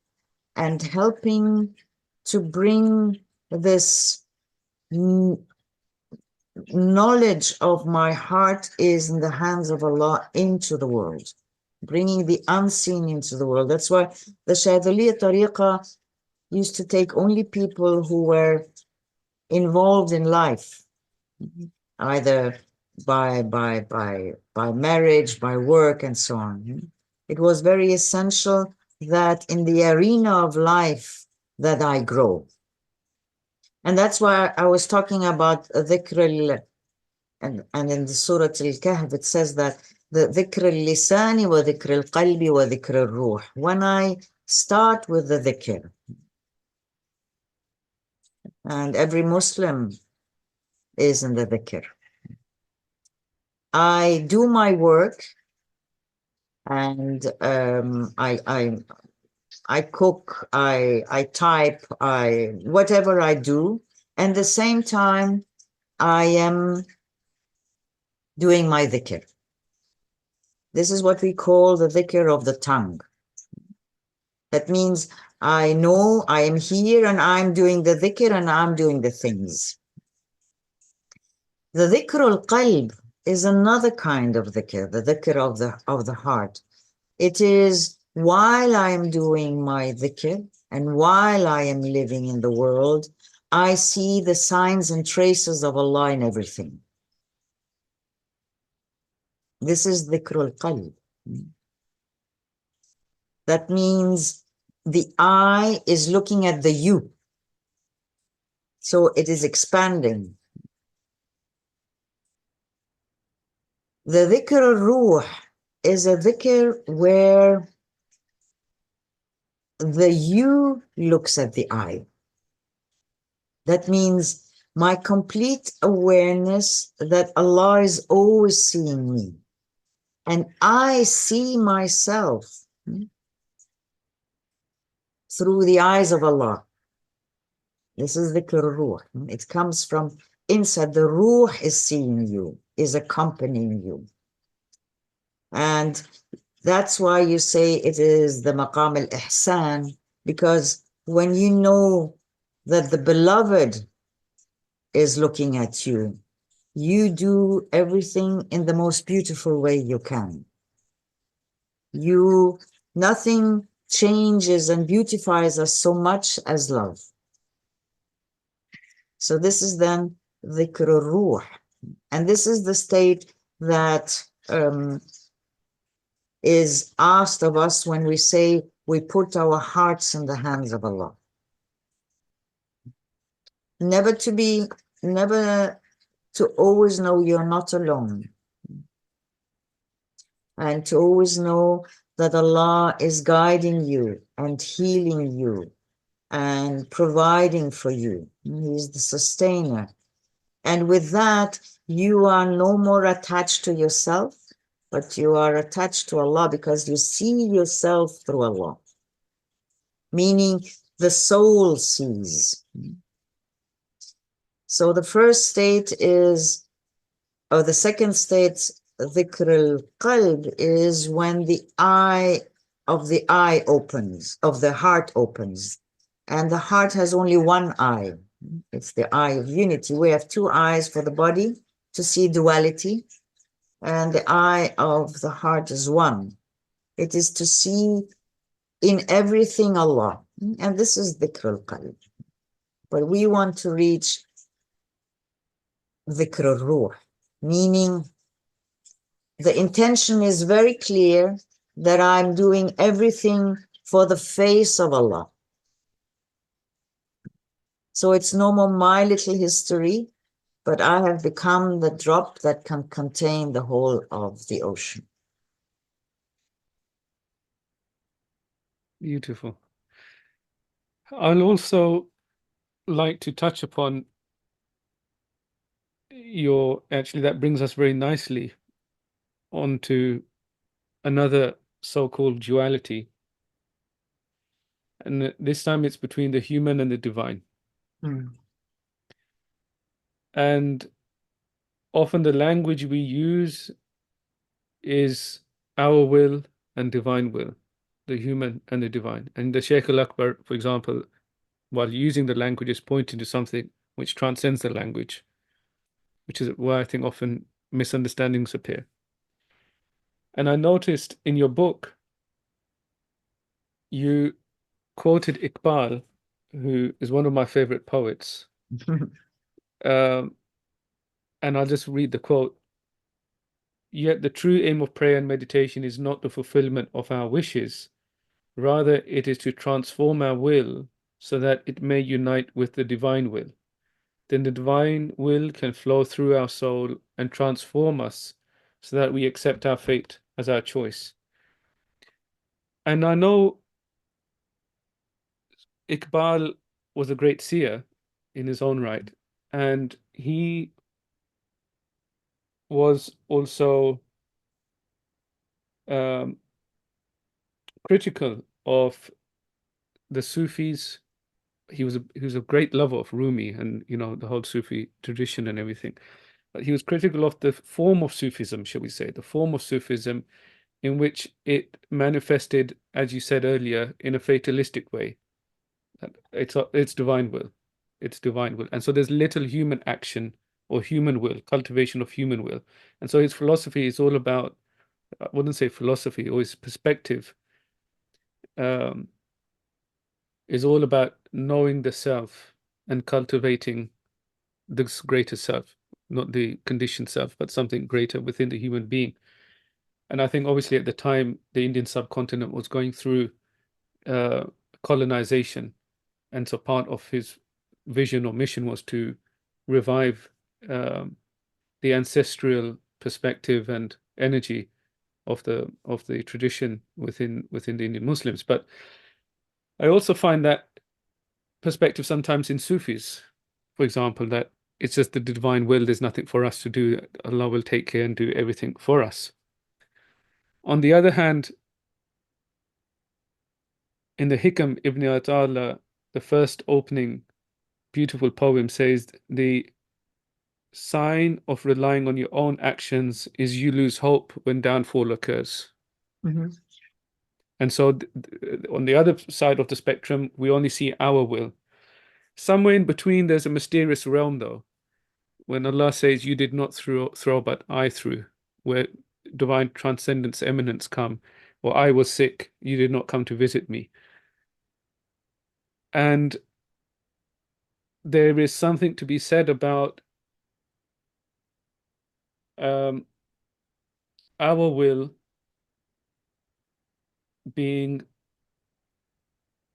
B: and helping to bring this knowledge of my heart is in the hands of Allah into the world. bringing the unseen into the world. That's why the Shadhaliya Tariqa used to take only people who were involved in life, either by marriage, by work, and so on. It was very essential that in the arena of life that I grow. And that's why I was talking about dhikr and in the Surah Al-Kahf, it says that the dhikr al-lisani wa dhikr al-qalbi wa dhikr al-ruh. When I start with the dhikr, and every Muslim is in the dhikr, I do my work, and I cook, I type, whatever I do, and at the same time I am doing my dhikr. This is what we call the dhikr of the tongue. That means I know I am here and I'm doing the dhikr and I'm doing the things. The dhikr al-qalb is another kind of dhikr, the dhikr of the heart. It is while I am doing my dhikr and while I am living in the world, I see the signs and traces of Allah in everything. This is dhikr al-qalb. That means the eye is looking at the you. So it is expanding. The dhikr al-ruh is a dhikr where the you looks at the I. That means my complete awareness that Allah is always seeing me. And I see myself through the eyes of Allah. This is dhikr al-ruh. It comes from inside. The ruh is seeing you, is accompanying you. And that's why you say it is the maqam al-ihsan, because when you know that the beloved is looking at you, you do everything in the most beautiful way you can. Nothing changes and beautifies us so much as love. So this is then dhikr al-ruh. And this is the state that is asked of us when we say we put our hearts in the hands of Allah. Never to always know you're not alone. And to always know that Allah is guiding you and healing you and providing for you. He is the sustainer. And with that, you are no more attached to yourself, but you are attached to Allah because you see yourself through Allah. Meaning the soul sees. So the first state is, or the second state, dhikr al-qalb, is when the eye opens, of the heart opens. And the heart has only one eye. It's the eye of unity. We have two eyes for the body to see duality, and the eye of the heart is one. It is to see in everything Allah. And this is dhikr al-qalb. But we want to reach dhikr al-ruh, meaning the intention is very clear that I'm doing everything for the face of Allah. So it's no more my little history, but I have become the drop that can contain the whole of the ocean.
A: Beautiful. I'll also like to touch upon actually that brings us very nicely onto another so-called duality. And this time it's between the human and the divine. And often the language we use is our will and divine will, the human and the divine. And the Shaykh al-Akbar, for example, while using the language, is pointing to something which transcends the language, which is where I think often misunderstandings appear. And I noticed in your book, you quoted Iqbal, who is one of my favorite poets. Um, and I'll just read the quote. Yet the true aim of prayer and meditation is not the fulfillment of our wishes. Rather, it is to transform our will so that it may unite with the divine will. Then the divine will can flow through our soul and transform us so that we accept our fate as our choice. And I know Iqbal was a great seer in his own right, and he was also um, critical of the Sufis. He was a great lover of Rumi and the whole Sufi tradition and everything. But he was critical of the form of Sufism, shall we say, the form of Sufism in which it manifested, as you said earlier, in a fatalistic way. It's divine will. It's divine will. And so there's little human action or human will, cultivation of human will. And so his philosophy is all about, I wouldn't say philosophy, or his perspective um, is all about knowing the self and cultivating this greater self, not the conditioned self, but something greater within the human being. And I think obviously at the time, the Indian subcontinent was going through uh, colonization. And so part of his vision or mission was to revive um, the ancestral perspective and energy of the tradition within the Indian Muslims. But I also find that perspective sometimes in Sufis, for example, that it's just the divine will, there's nothing for us to do. Allah will take care and do everything for us. On the other hand, in the Hikam, Ibn Ata'ala, the first opening beautiful poem says, the sign of relying on your own actions is you lose hope when downfall occurs.
B: Mhm.
A: And so on the other side of the spectrum, we only see our will. Somewhere in between, there's a mysterious realm, though, when Allah says, you did not throw, but I threw, where divine transcendence, eminence come, or I was sick, you did not come to visit me. And there is something to be said about um, our will being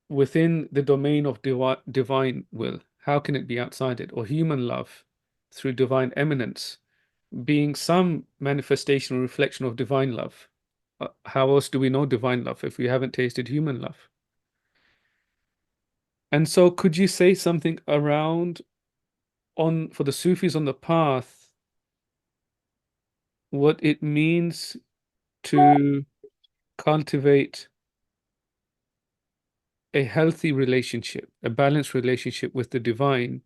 A: within the domain of divine will. How can it be outside it? Or human love through divine eminence being some manifestation or reflection of divine love. How else do we know divine love if we haven't tasted human love? And so could you say something around on for the Sufis on the path, what it means to cultivate a healthy relationship, a balanced relationship with the divine,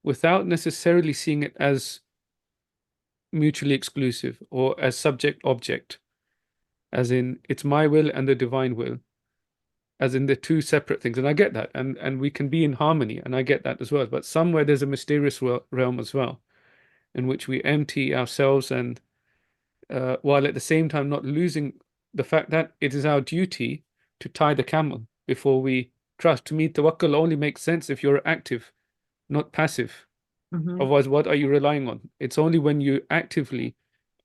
A: without necessarily seeing it as mutually exclusive or as subject object, as in it's my will and the divine will, as in the two separate things. And I get that, and we can be in harmony, and I get that as well. But somewhere there's a mysterious realm as well, in which we empty ourselves, and while at the same time not losing the fact that it is our duty to tie the camel before we trust. To me, tawakkul only makes sense if you're active, not passive.
B: Mhm.
A: Otherwise, what are you relying on? It's only when you actively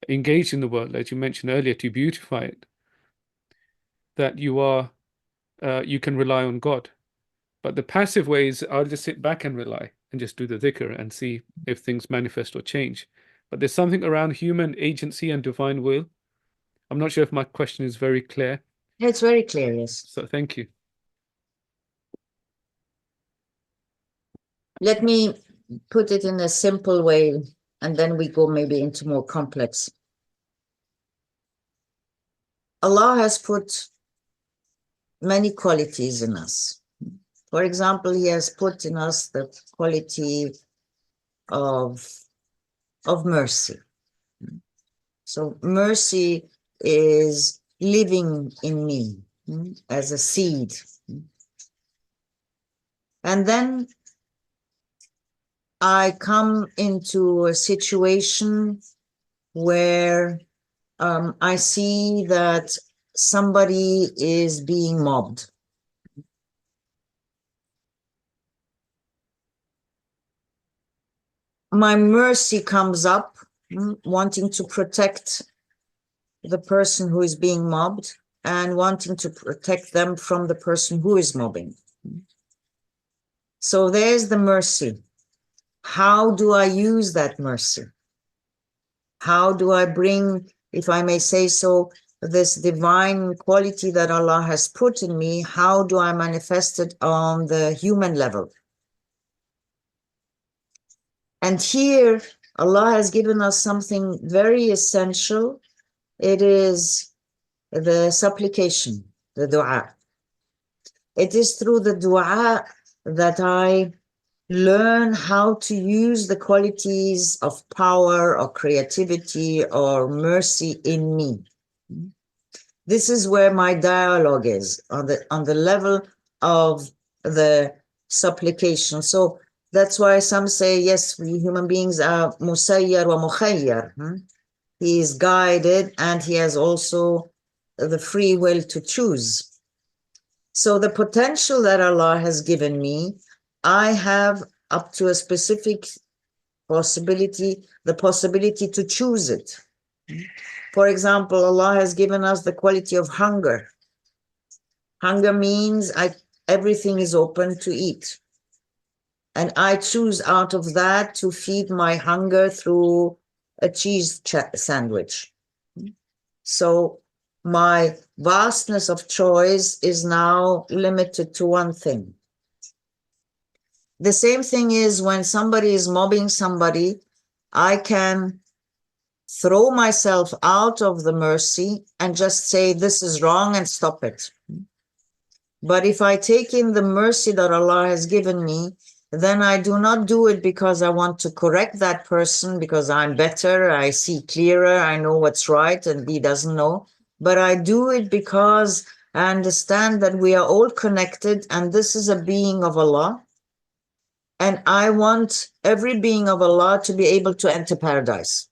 A: engage in the world, as you mentioned earlier, to beautify it, that you can rely on God. But the passive ways, I'll just sit back and rely and just do the dhikr and see if things manifest or change. But there's something around human agency and divine will. I'm not sure if my question is very clear.
B: It's very clear, yes.
A: So thank you.
B: Let me put it in a simple way, and then we go maybe into more complex. Allah has put many qualities in us. For example, He has put in us the quality of mercy. So mercy is living in me as a seed. And then I come into a situation where I see that somebody is being mobbed. My mercy comes up, wanting to protect the person who is being mobbed and wanting to protect them from the person who is mobbing. So there's the mercy. How do I use that mercy? How do I bring, if I may say so, this divine quality that Allah has put in me, how do I manifest it on the human level? And here, Allah has given us something very essential. It is the supplication, the dua. It is through the dua that I learn how to use the qualities of power or creativity or mercy in me. This is where my dialogue is, on the level of the supplication. So that's why some say, yes, we human beings are musayyar wa mukhayyar. He is guided and he has also the free will to choose. So the potential that Allah has given me, I have up to a specific possibility, the possibility to choose it. For example, Allah has given us the quality of hunger. Hunger means everything is open to eat. And I choose out of that to feed my hunger through a cheese sandwich. So my vastness of choice is now limited to one thing. The same thing is when somebody is mobbing somebody, I can throw myself out of the mercy and just say, this is wrong and stop it. But if I take in the mercy that Allah has given me, then I do not do it because I want to correct that person, because I'm better, I see clearer, I know what's right and he doesn't know. But I do it because I understand that we are all connected and this is a being of Allah. And I want every being of Allah to be able to enter paradise.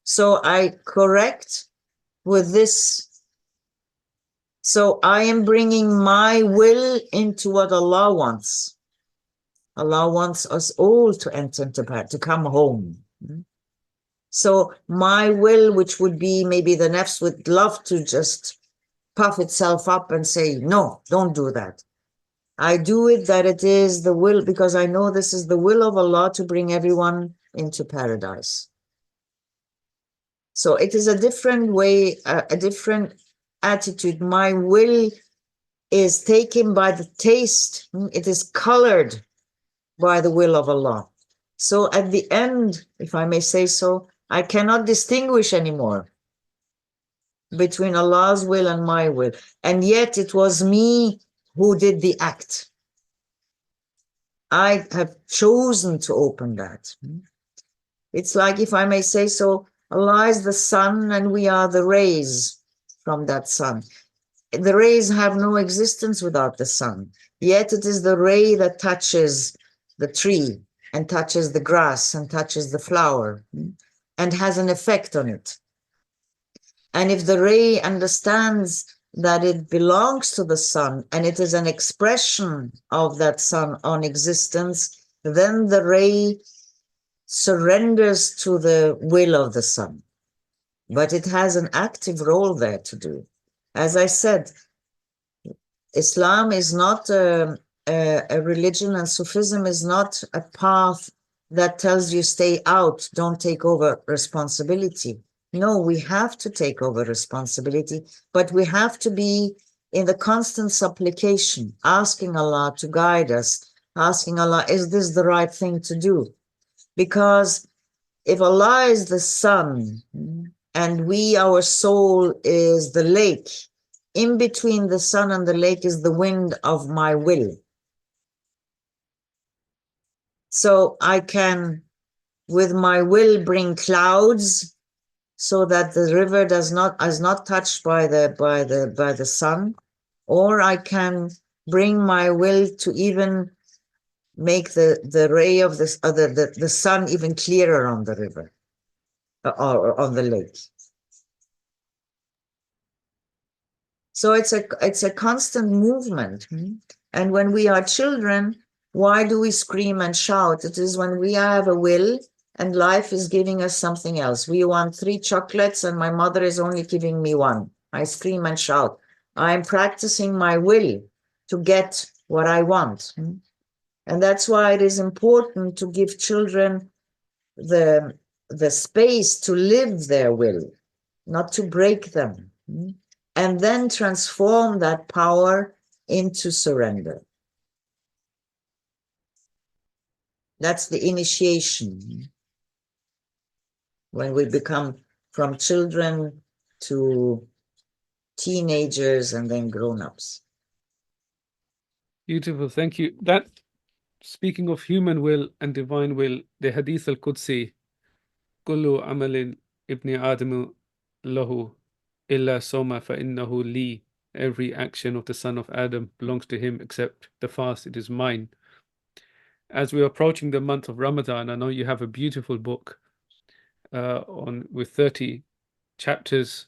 B: So I correct with this. So I am bringing my will into what Allah wants. Allah wants us all to enter into paradise, to come home. So my will, which would be maybe the nafs would love to just puff itself up and say, no, don't do that. I do it that it is the will, because I know this is the will of Allah to bring everyone into paradise. So it is a different way, a different attitude. My will is taken by the taste. It is colored by the will of Allah. So at the end, if I may say so, I cannot distinguish anymore between Allah's will and my will. And yet it was me who did the act. I have chosen to open that. It's like, if I may say so, Allah is the sun and we are the rays from that sun. The rays have no existence without the sun. Yet it is the ray that touches the tree and touches the grass and touches the flower and has an effect on it. And if the ray understands that it belongs to the sun and it is an expression of that sun on existence, then the ray surrenders to the will of the sun. But it has an active role there to do. As I said, Islam is not a religion, and Sufism is not a path that tells you stay out, don't take over responsibility. No, we have to take over responsibility, but we have to be in the constant supplication, asking Allah to guide us, asking Allah, is this the right thing to do? Because if Allah is the sun and we, our soul, is the lake, in between the sun and the lake is the wind of my will. So I can, with my will, bring clouds so that the river is not touched by the sun, or I can bring my will to even make the ray of the sun even clearer on the river. or on the lake. So it's a constant movement. And when we are children, why do we scream and shout? It is when we have a will and life is giving us something else. We want 3 chocolates and my mother is only giving me 1. I scream and shout. I'm practicing my will to get what I want. And that's why it is important to give children the space to live their will, not to break them, and then transform that power into surrender. That's the initiation. When we become from children to teenagers and then grown-ups.
A: Beautiful, thank you. That, speaking of human will and divine will, the Hadith al-Qudsi, Kullu amalin ibni Adamu lahu illa soma fa innahu li. Every action of the son of Adam belongs to him except the fast, it is mine. As we are approaching the month of Ramadan, I know you have a beautiful book with 30 chapters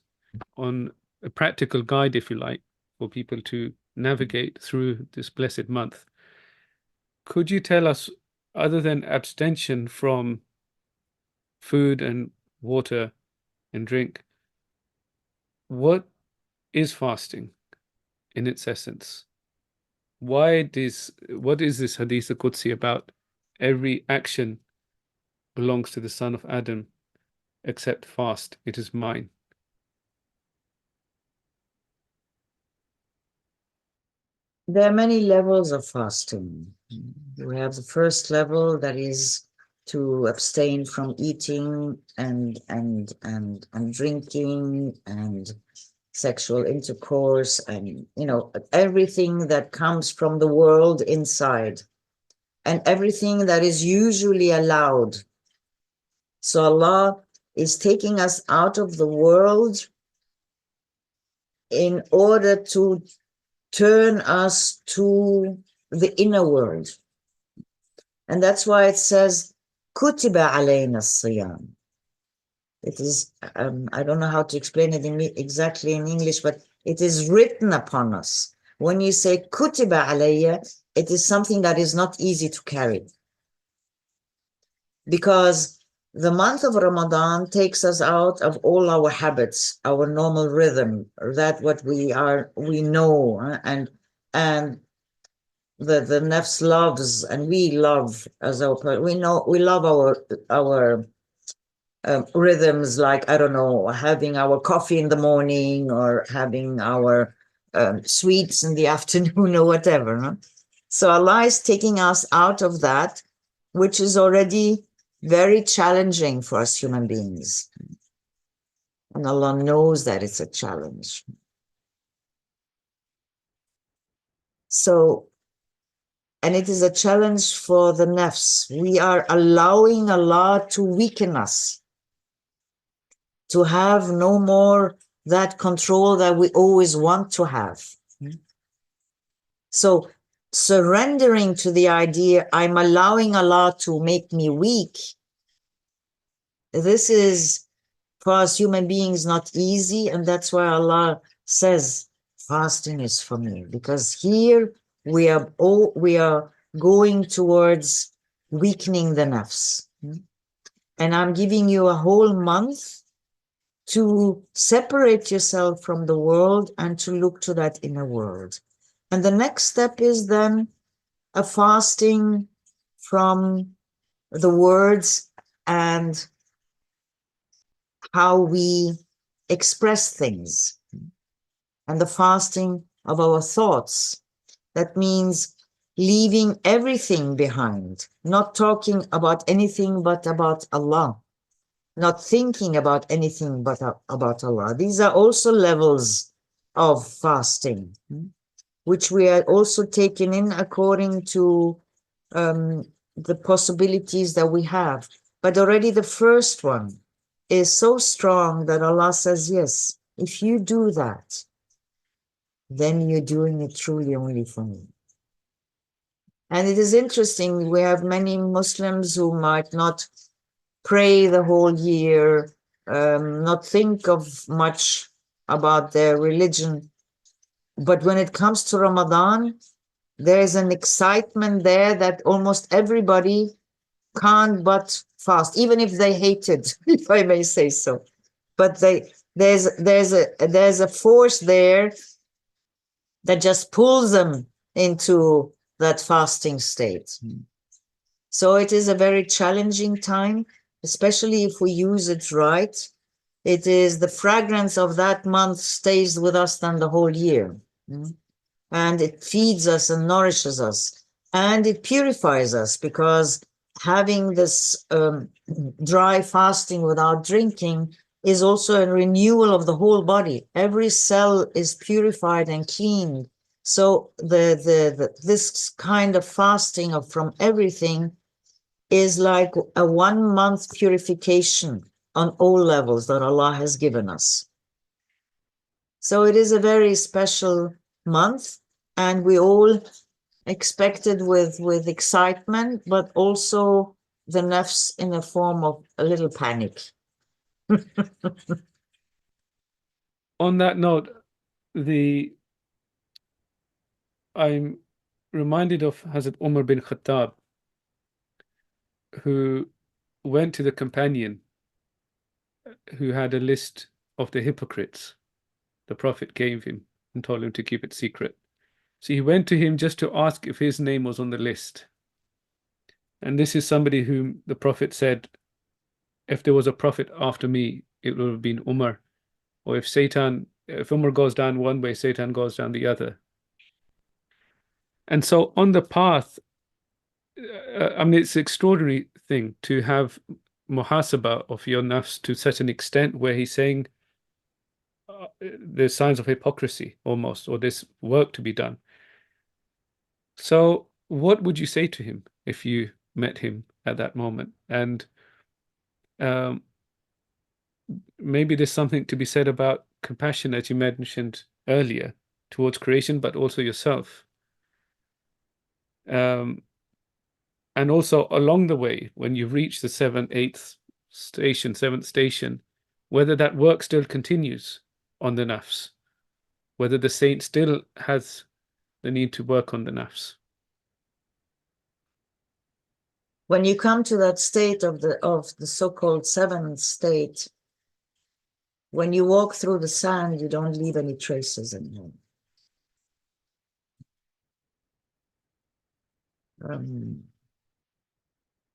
A: on a practical guide, if you like, for people to navigate through this blessed month. Could you tell us, other than abstention from food and water and drink, what is fasting in its essence? What is this Hadith al-Qudsi about? Every action belongs to the son of Adam except fast, it is mine.
B: There are many levels of fasting. We have the first level, that is to abstain from eating and drinking and sexual intercourse and everything that comes from the world inside and everything that is usually allowed. So Allah is taking us out of the world in order to turn us to the inner world. And that's why it says, Kutiba alayna siyam. It is, I don't know how to explain it exactly in English, but it is written upon us. When you say Kutiba alayya, it is something that is not easy to carry. Because the month of Ramadan takes us out of all our habits, our normal rhythm, that what we know, and the nafs loves, and we love as we love our rhythms, like, I don't know, having our coffee in the morning or having our sweets in the afternoon or whatever. No? So Allah is taking us out of that, which is already very challenging for us human beings. And Allah knows that it's a challenge. So, and it is a challenge for the nafs. We are allowing Allah to weaken us, to have no more that control that we always want to have. So surrendering to the idea, I'm allowing Allah to make me weak, this is, for us human beings, not easy. And that's why Allah says, fasting is for me, because here we are going towards weakening the nafs. And I'm giving you a whole month to separate yourself from the world and to look to that inner world. And the next step is then a fasting from the words and how we express things, and the fasting of our thoughts. That means leaving everything behind, not talking about anything but about Allah, not thinking about anything but about Allah. These are also levels of fasting, which we are also taking in according to the possibilities that we have. But already the first one is so strong that Allah says, yes, if you do that, then you're doing it truly only for me. And it is interesting, we have many Muslims who might not pray the whole year, not think of much about their religion. But when it comes to Ramadan, there's an excitement there that almost everybody can't but fast, even if they hate it, if I may say so. But there's a force there that just pulls them into that fasting state. So it is a very challenging time, especially if we use it right. It is the fragrance of that month stays with us than the whole year. And it feeds us and nourishes us. And it purifies us, because having this dry fasting without drinking is also a renewal of the whole body. Every cell is purified and cleaned. So this kind of fasting from everything is like a 1 month purification on all levels that Allah has given us. So it is a very special month, and we all expect it with excitement, but also the nafs in a form of a little panic.
A: On that note, I'm reminded of Hazrat Umar bin Khattab, who went to the companion who had a list of the hypocrites the Prophet gave him and told him to keep it secret. So he went to him just to ask if his name was on the list. And this is somebody whom the Prophet said, if there was a prophet after me, it would have been Umar. Or if Umar goes down one way, Satan goes down the other. And so on the path, I mean, it's an extraordinary thing to have muhasabah of your nafs to such an extent where he's saying there's signs of hypocrisy almost, or there's work to be done. So what would you say to him if you met him at that moment? And maybe there's something to be said about compassion, as you mentioned earlier, towards creation, but also yourself. And also along the way, when you reach the seventh station, whether that work still continues on the nafs, whether the saint still has the need to work on the nafs.
B: When you come to that state of the so-called seventh state, when you walk through the sand, you don't leave any traces anymore.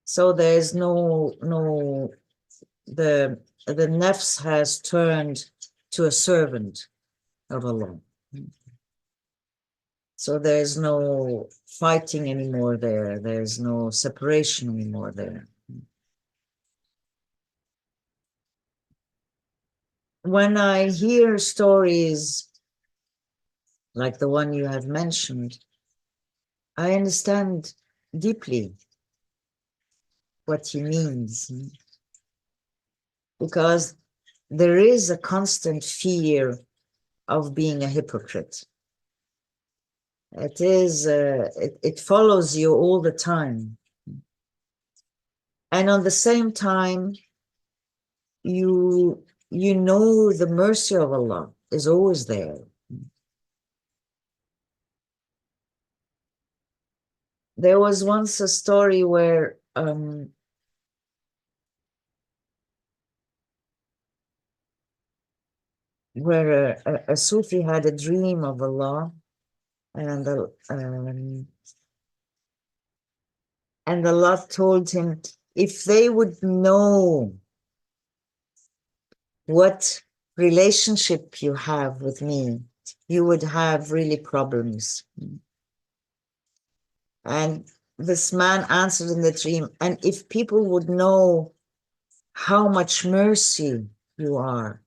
B: So there's the nafs has turned to a servant of Allah. So there's no fighting anymore there. There's no separation anymore there. When I hear stories like the one you have mentioned, I understand deeply what he means, because there is a constant fear of being a hypocrite. It follows you all the time. And on the same time, you know the mercy of Allah is always there. There was once a story where a Sufi had a dream of Allah, and Allah told him, if they would know what relationship you have with me, you would have really problems. And this man answered in the dream, and if people would know how much mercy you are,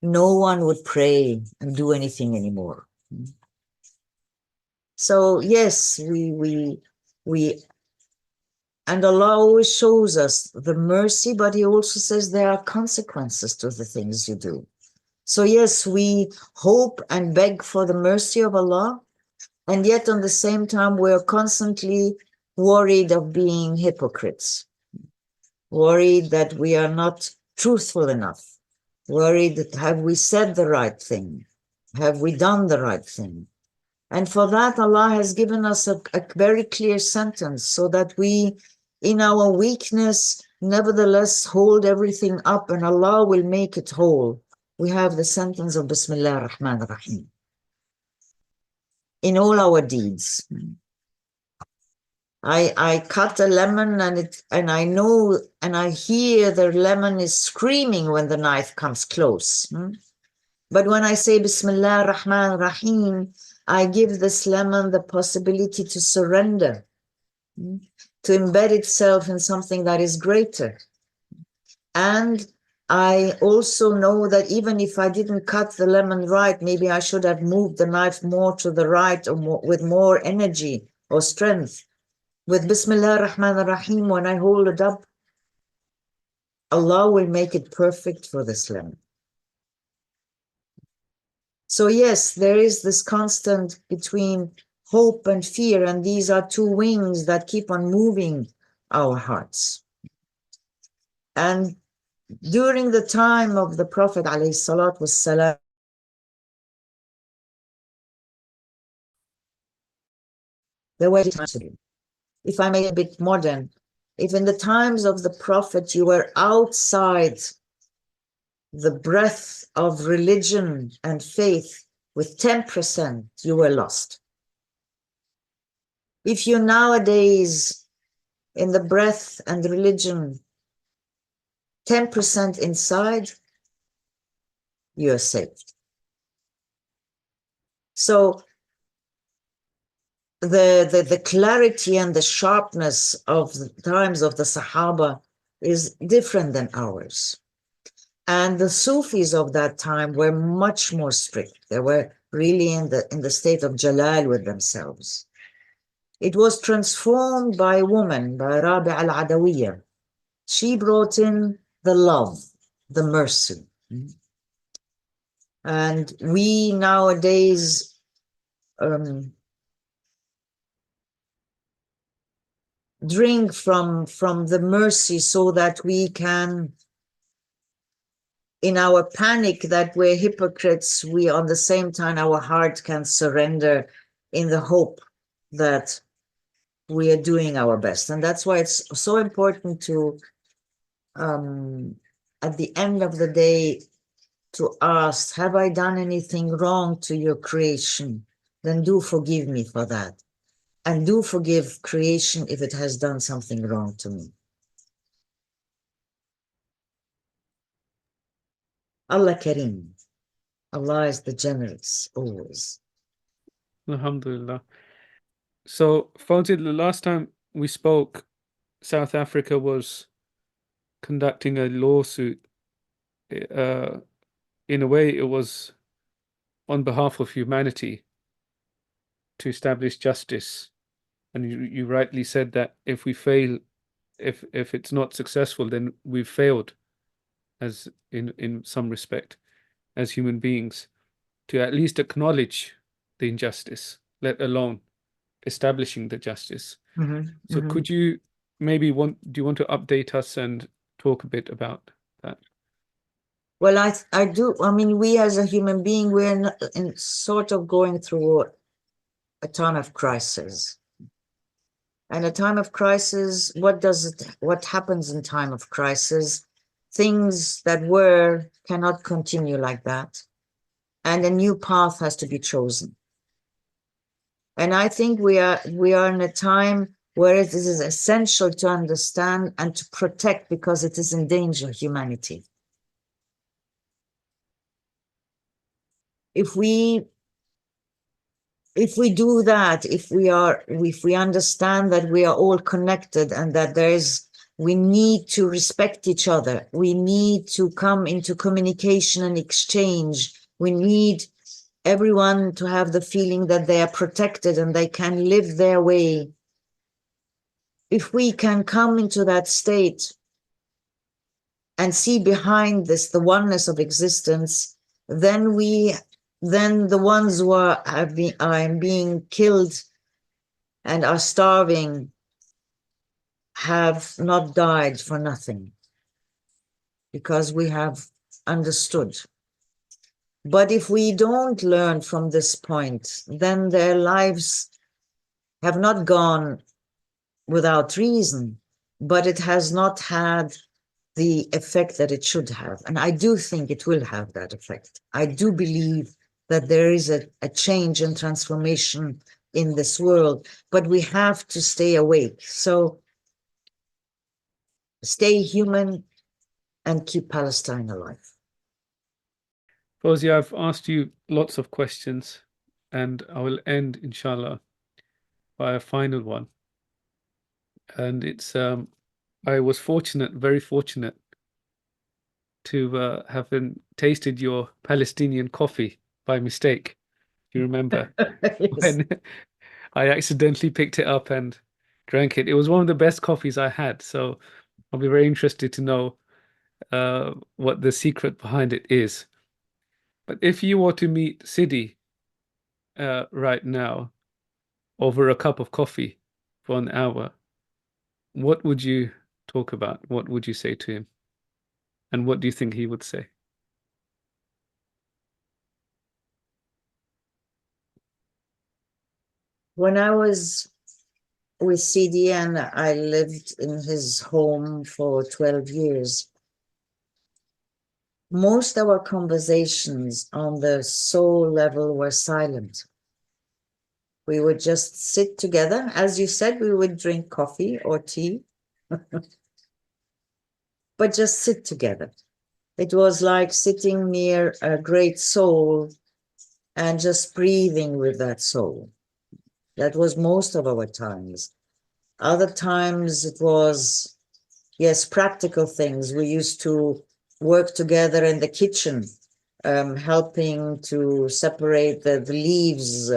B: no one would pray and do anything anymore. So yes, we and Allah always shows us the mercy, but he also says there are consequences to the things you do. So yes, we hope and beg for the mercy of Allah, and yet on the same time, we're constantly worried of being hypocrites, worried that we are not truthful enough, worried that have we said the right thing? Have we done the right thing? And for that, Allah has given us a very clear sentence so that we, in our weakness, nevertheless hold everything up and Allah will make it whole. We have the sentence of Bismillah ar-Rahman ar-Rahim in all our deeds. I cut a lemon and I know and I hear the lemon is screaming when the knife comes close. But when I say Bismillah ar-Rahman ar-Rahim, I give this lemon the possibility to surrender, to embed itself in something that is greater. And I also know that even if I didn't cut the lemon right, maybe I should have moved the knife more to the right or more, with more energy or strength. With Bismillah ar-Rahman ar-Rahim, when I hold it up, Allah will make it perfect for this lemon. So yes, there is this constant between hope and fear, and these are two wings that keep on moving our hearts. And during the time of the Prophet ﷺ, there were times, if I make it a bit modern, if in the times of the Prophet you were outside the breath of religion and faith with 10%, you were lost. If you're nowadays in the breath and religion 10% inside, you're saved. So the clarity and the sharpness of the times of the Sahaba is different than ours. And the Sufis of that time were much more strict. They were really in the state of Jalal with themselves. It was transformed by a woman, by Rabi al-Adawiyya. She brought in the love, the mercy. And we nowadays drink from the mercy so that we can, in our panic that we're hypocrites, we on the same time, our heart can surrender in the hope that we are doing our best. And that's why it's so important to, at the end of the day, to ask, have I done anything wrong to your creation? Then do forgive me for that. And do forgive creation if it has done something wrong to me. Allah Kareem. Allah is the generous, always.
A: Alhamdulillah. So, Fawzia, the last time we spoke, South Africa was conducting a lawsuit. In a way, it was on behalf of humanity to establish justice. And you rightly said that if we fail, if it's not successful, then we've failed as in some respect as human beings, to at least acknowledge the injustice, let alone establishing the justice. So could you maybe do you want to update us and talk a bit about that?
B: Well, I do. I mean, we as a human being, we're in sort of going through a time of crisis. And a time of crisis, what happens in time of crisis? Things that were cannot continue like that. And a new path has to be chosen. And I think we are in a time where it is essential to understand and to protect, because it is in danger, humanity. If we do that, if we understand that we are all connected and that we need to respect each other, we need to come into communication and exchange, we need everyone to have the feeling that they are protected and they can live their way. If we can come into that state and see behind this the oneness of existence, then the ones who are being killed and are starving have not died for nothing. because we have understood. But if we don't learn from this point, then their lives have not gone without reason, but it has not had the effect that it should have. And I do think it will have that effect. I do believe that there is a change and transformation in this world, but we have to stay awake. So stay human and keep Palestine alive.
A: Fawzia, I've asked you lots of questions, and I will end, inshallah, by a final one. And it's I was fortunate, very fortunate, to have tasted your Palestinian coffee by mistake. Do you remember
B: Yes.
A: when I accidentally picked it up and drank it? It was one of the best coffees I had, so I'll be very interested to know what the secret behind it is. But if you were to meet Sidi right now over a cup of coffee for an hour, what would you talk about? What would you say to him? And what do you think he would say?
B: When I was with Sidi and I lived in his home for 12 years, most of our conversations on the soul level were silent. We would just sit together. As you said, we would drink coffee or tea, but just sit together. It was like sitting near a great soul and just breathing with that soul. That was most of our times. Other times it was, yes, practical things. We used to work together in the kitchen, helping to separate the leaves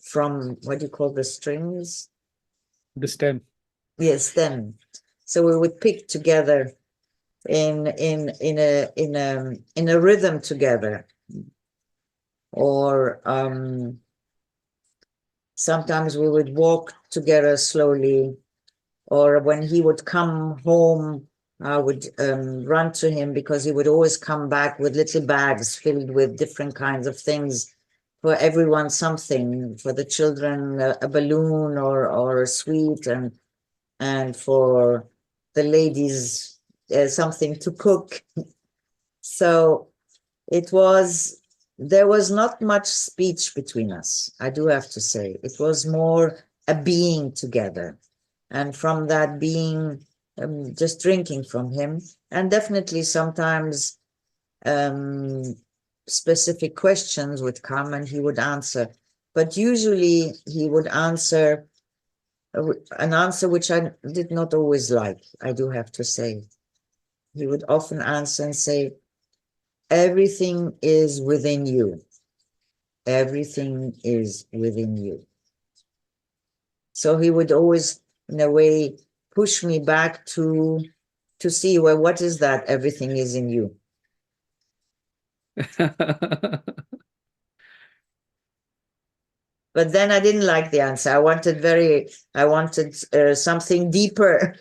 B: from, what do you call the strings?
A: The stem.
B: Yes, stem. So we would pick together in a rhythm together, or sometimes we would walk together slowly, or when he would come home, I would run to him because he would always come back with little bags filled with different kinds of things. For everyone, something. For the children, a balloon or a sweet, and for the ladies, something to cook. So there was not much speech between us, I do have to say. It was more a being together. And from that being, just drinking from him. And definitely sometimes specific questions would come and he would answer. But usually he would answer an answer which I did not always like, I do have to say. He would often answer and say, everything is within you. Everything is within you. So he would always, in a way, push me back to see, well, what is that? Everything is in you. But then I didn't like the answer. I wanted something deeper.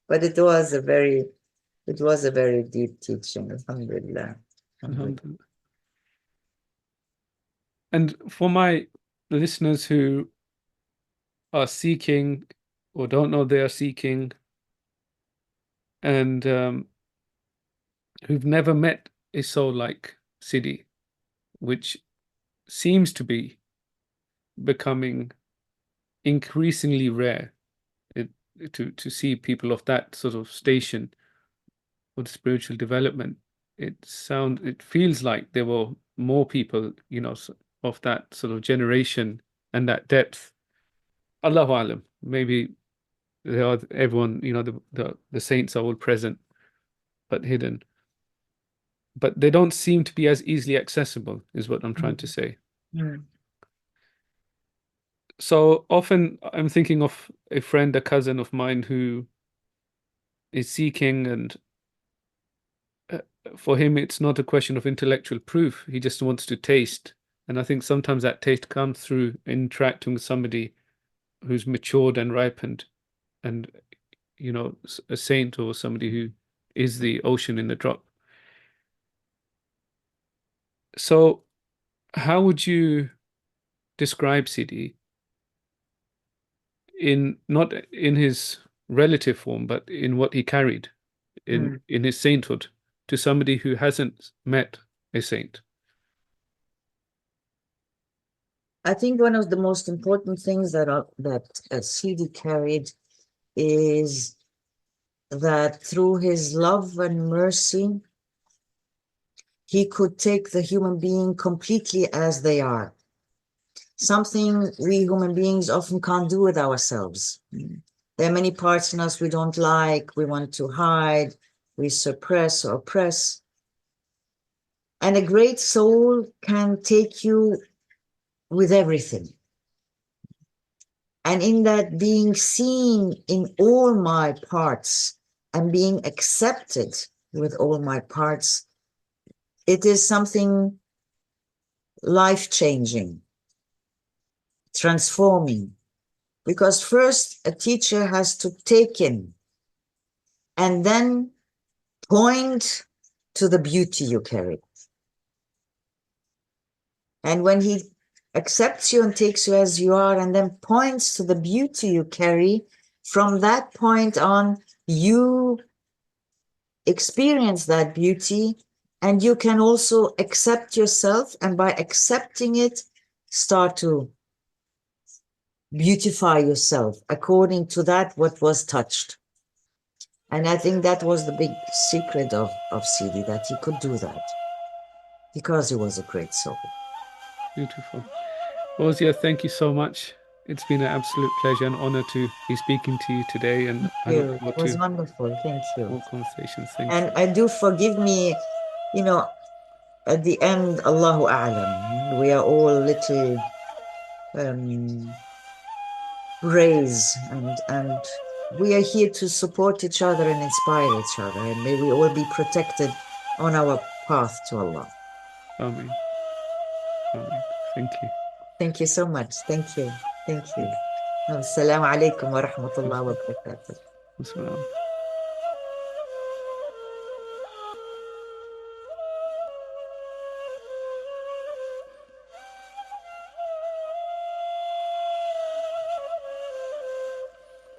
B: But it was a very deep teaching, alhamdulillah.
A: Alhamdulillah. And for my listeners who are seeking or don't know they are seeking, and who've never met a soul like Sidi, which seems to be becoming increasingly rare, it, to see people of that sort of station with spiritual development. It feels like there were more people, of that sort of generation and that depth. Allahu alam. Maybe there are everyone, the saints are all present but hidden. But they don't seem to be as easily accessible, is what I'm trying to say.
B: Mm.
A: So often I'm thinking of a friend, a cousin of mine who is seeking, and uh, for him, it's not a question of intellectual proof. He just wants to taste. And I think sometimes that taste comes through interacting with somebody who's matured and ripened and a saint or somebody who is the ocean in the drop. So how would you describe Sidi not in his relative form, but in what he carried in his sainthood to somebody who hasn't met a saint?
B: I think one of the most important things that Sidi carried is that through his love and mercy, he could take the human being completely as they are. Something we human beings often can't do with ourselves. There are many parts in us we don't like, we want to hide, we suppress or oppress. And a great soul can take you with everything. And in that being seen in all my parts and being accepted with all my parts, it is something life-changing, transforming. Because first a teacher has to take in and then point to the beauty you carry. And when he accepts you and takes you as you are and then points to the beauty you carry, from that point on, you experience that beauty and you can also accept yourself, and by accepting it, start to beautify yourself according to that what was touched. And I think that was the big secret of Sidi, that he could do that because he was a great soul.
A: Beautiful. Fawzia, thank you so much. It's been an absolute pleasure and honor to be speaking to you today, and I look
B: It
A: forward
B: was
A: to
B: wonderful. Thank you.
A: more conversations. Thank
B: And
A: you.
B: I do forgive me, at the end, Allahu A'lam. We are all little rays, and we are here to support each other and inspire each other. And may we all be protected on our path to Allah.
A: Amen. Amen. Thank you.
B: Thank you so much. Thank you. Thank you. Assalamu alaikum wa rahmatullahi wa barakatuh.
A: Wassalam.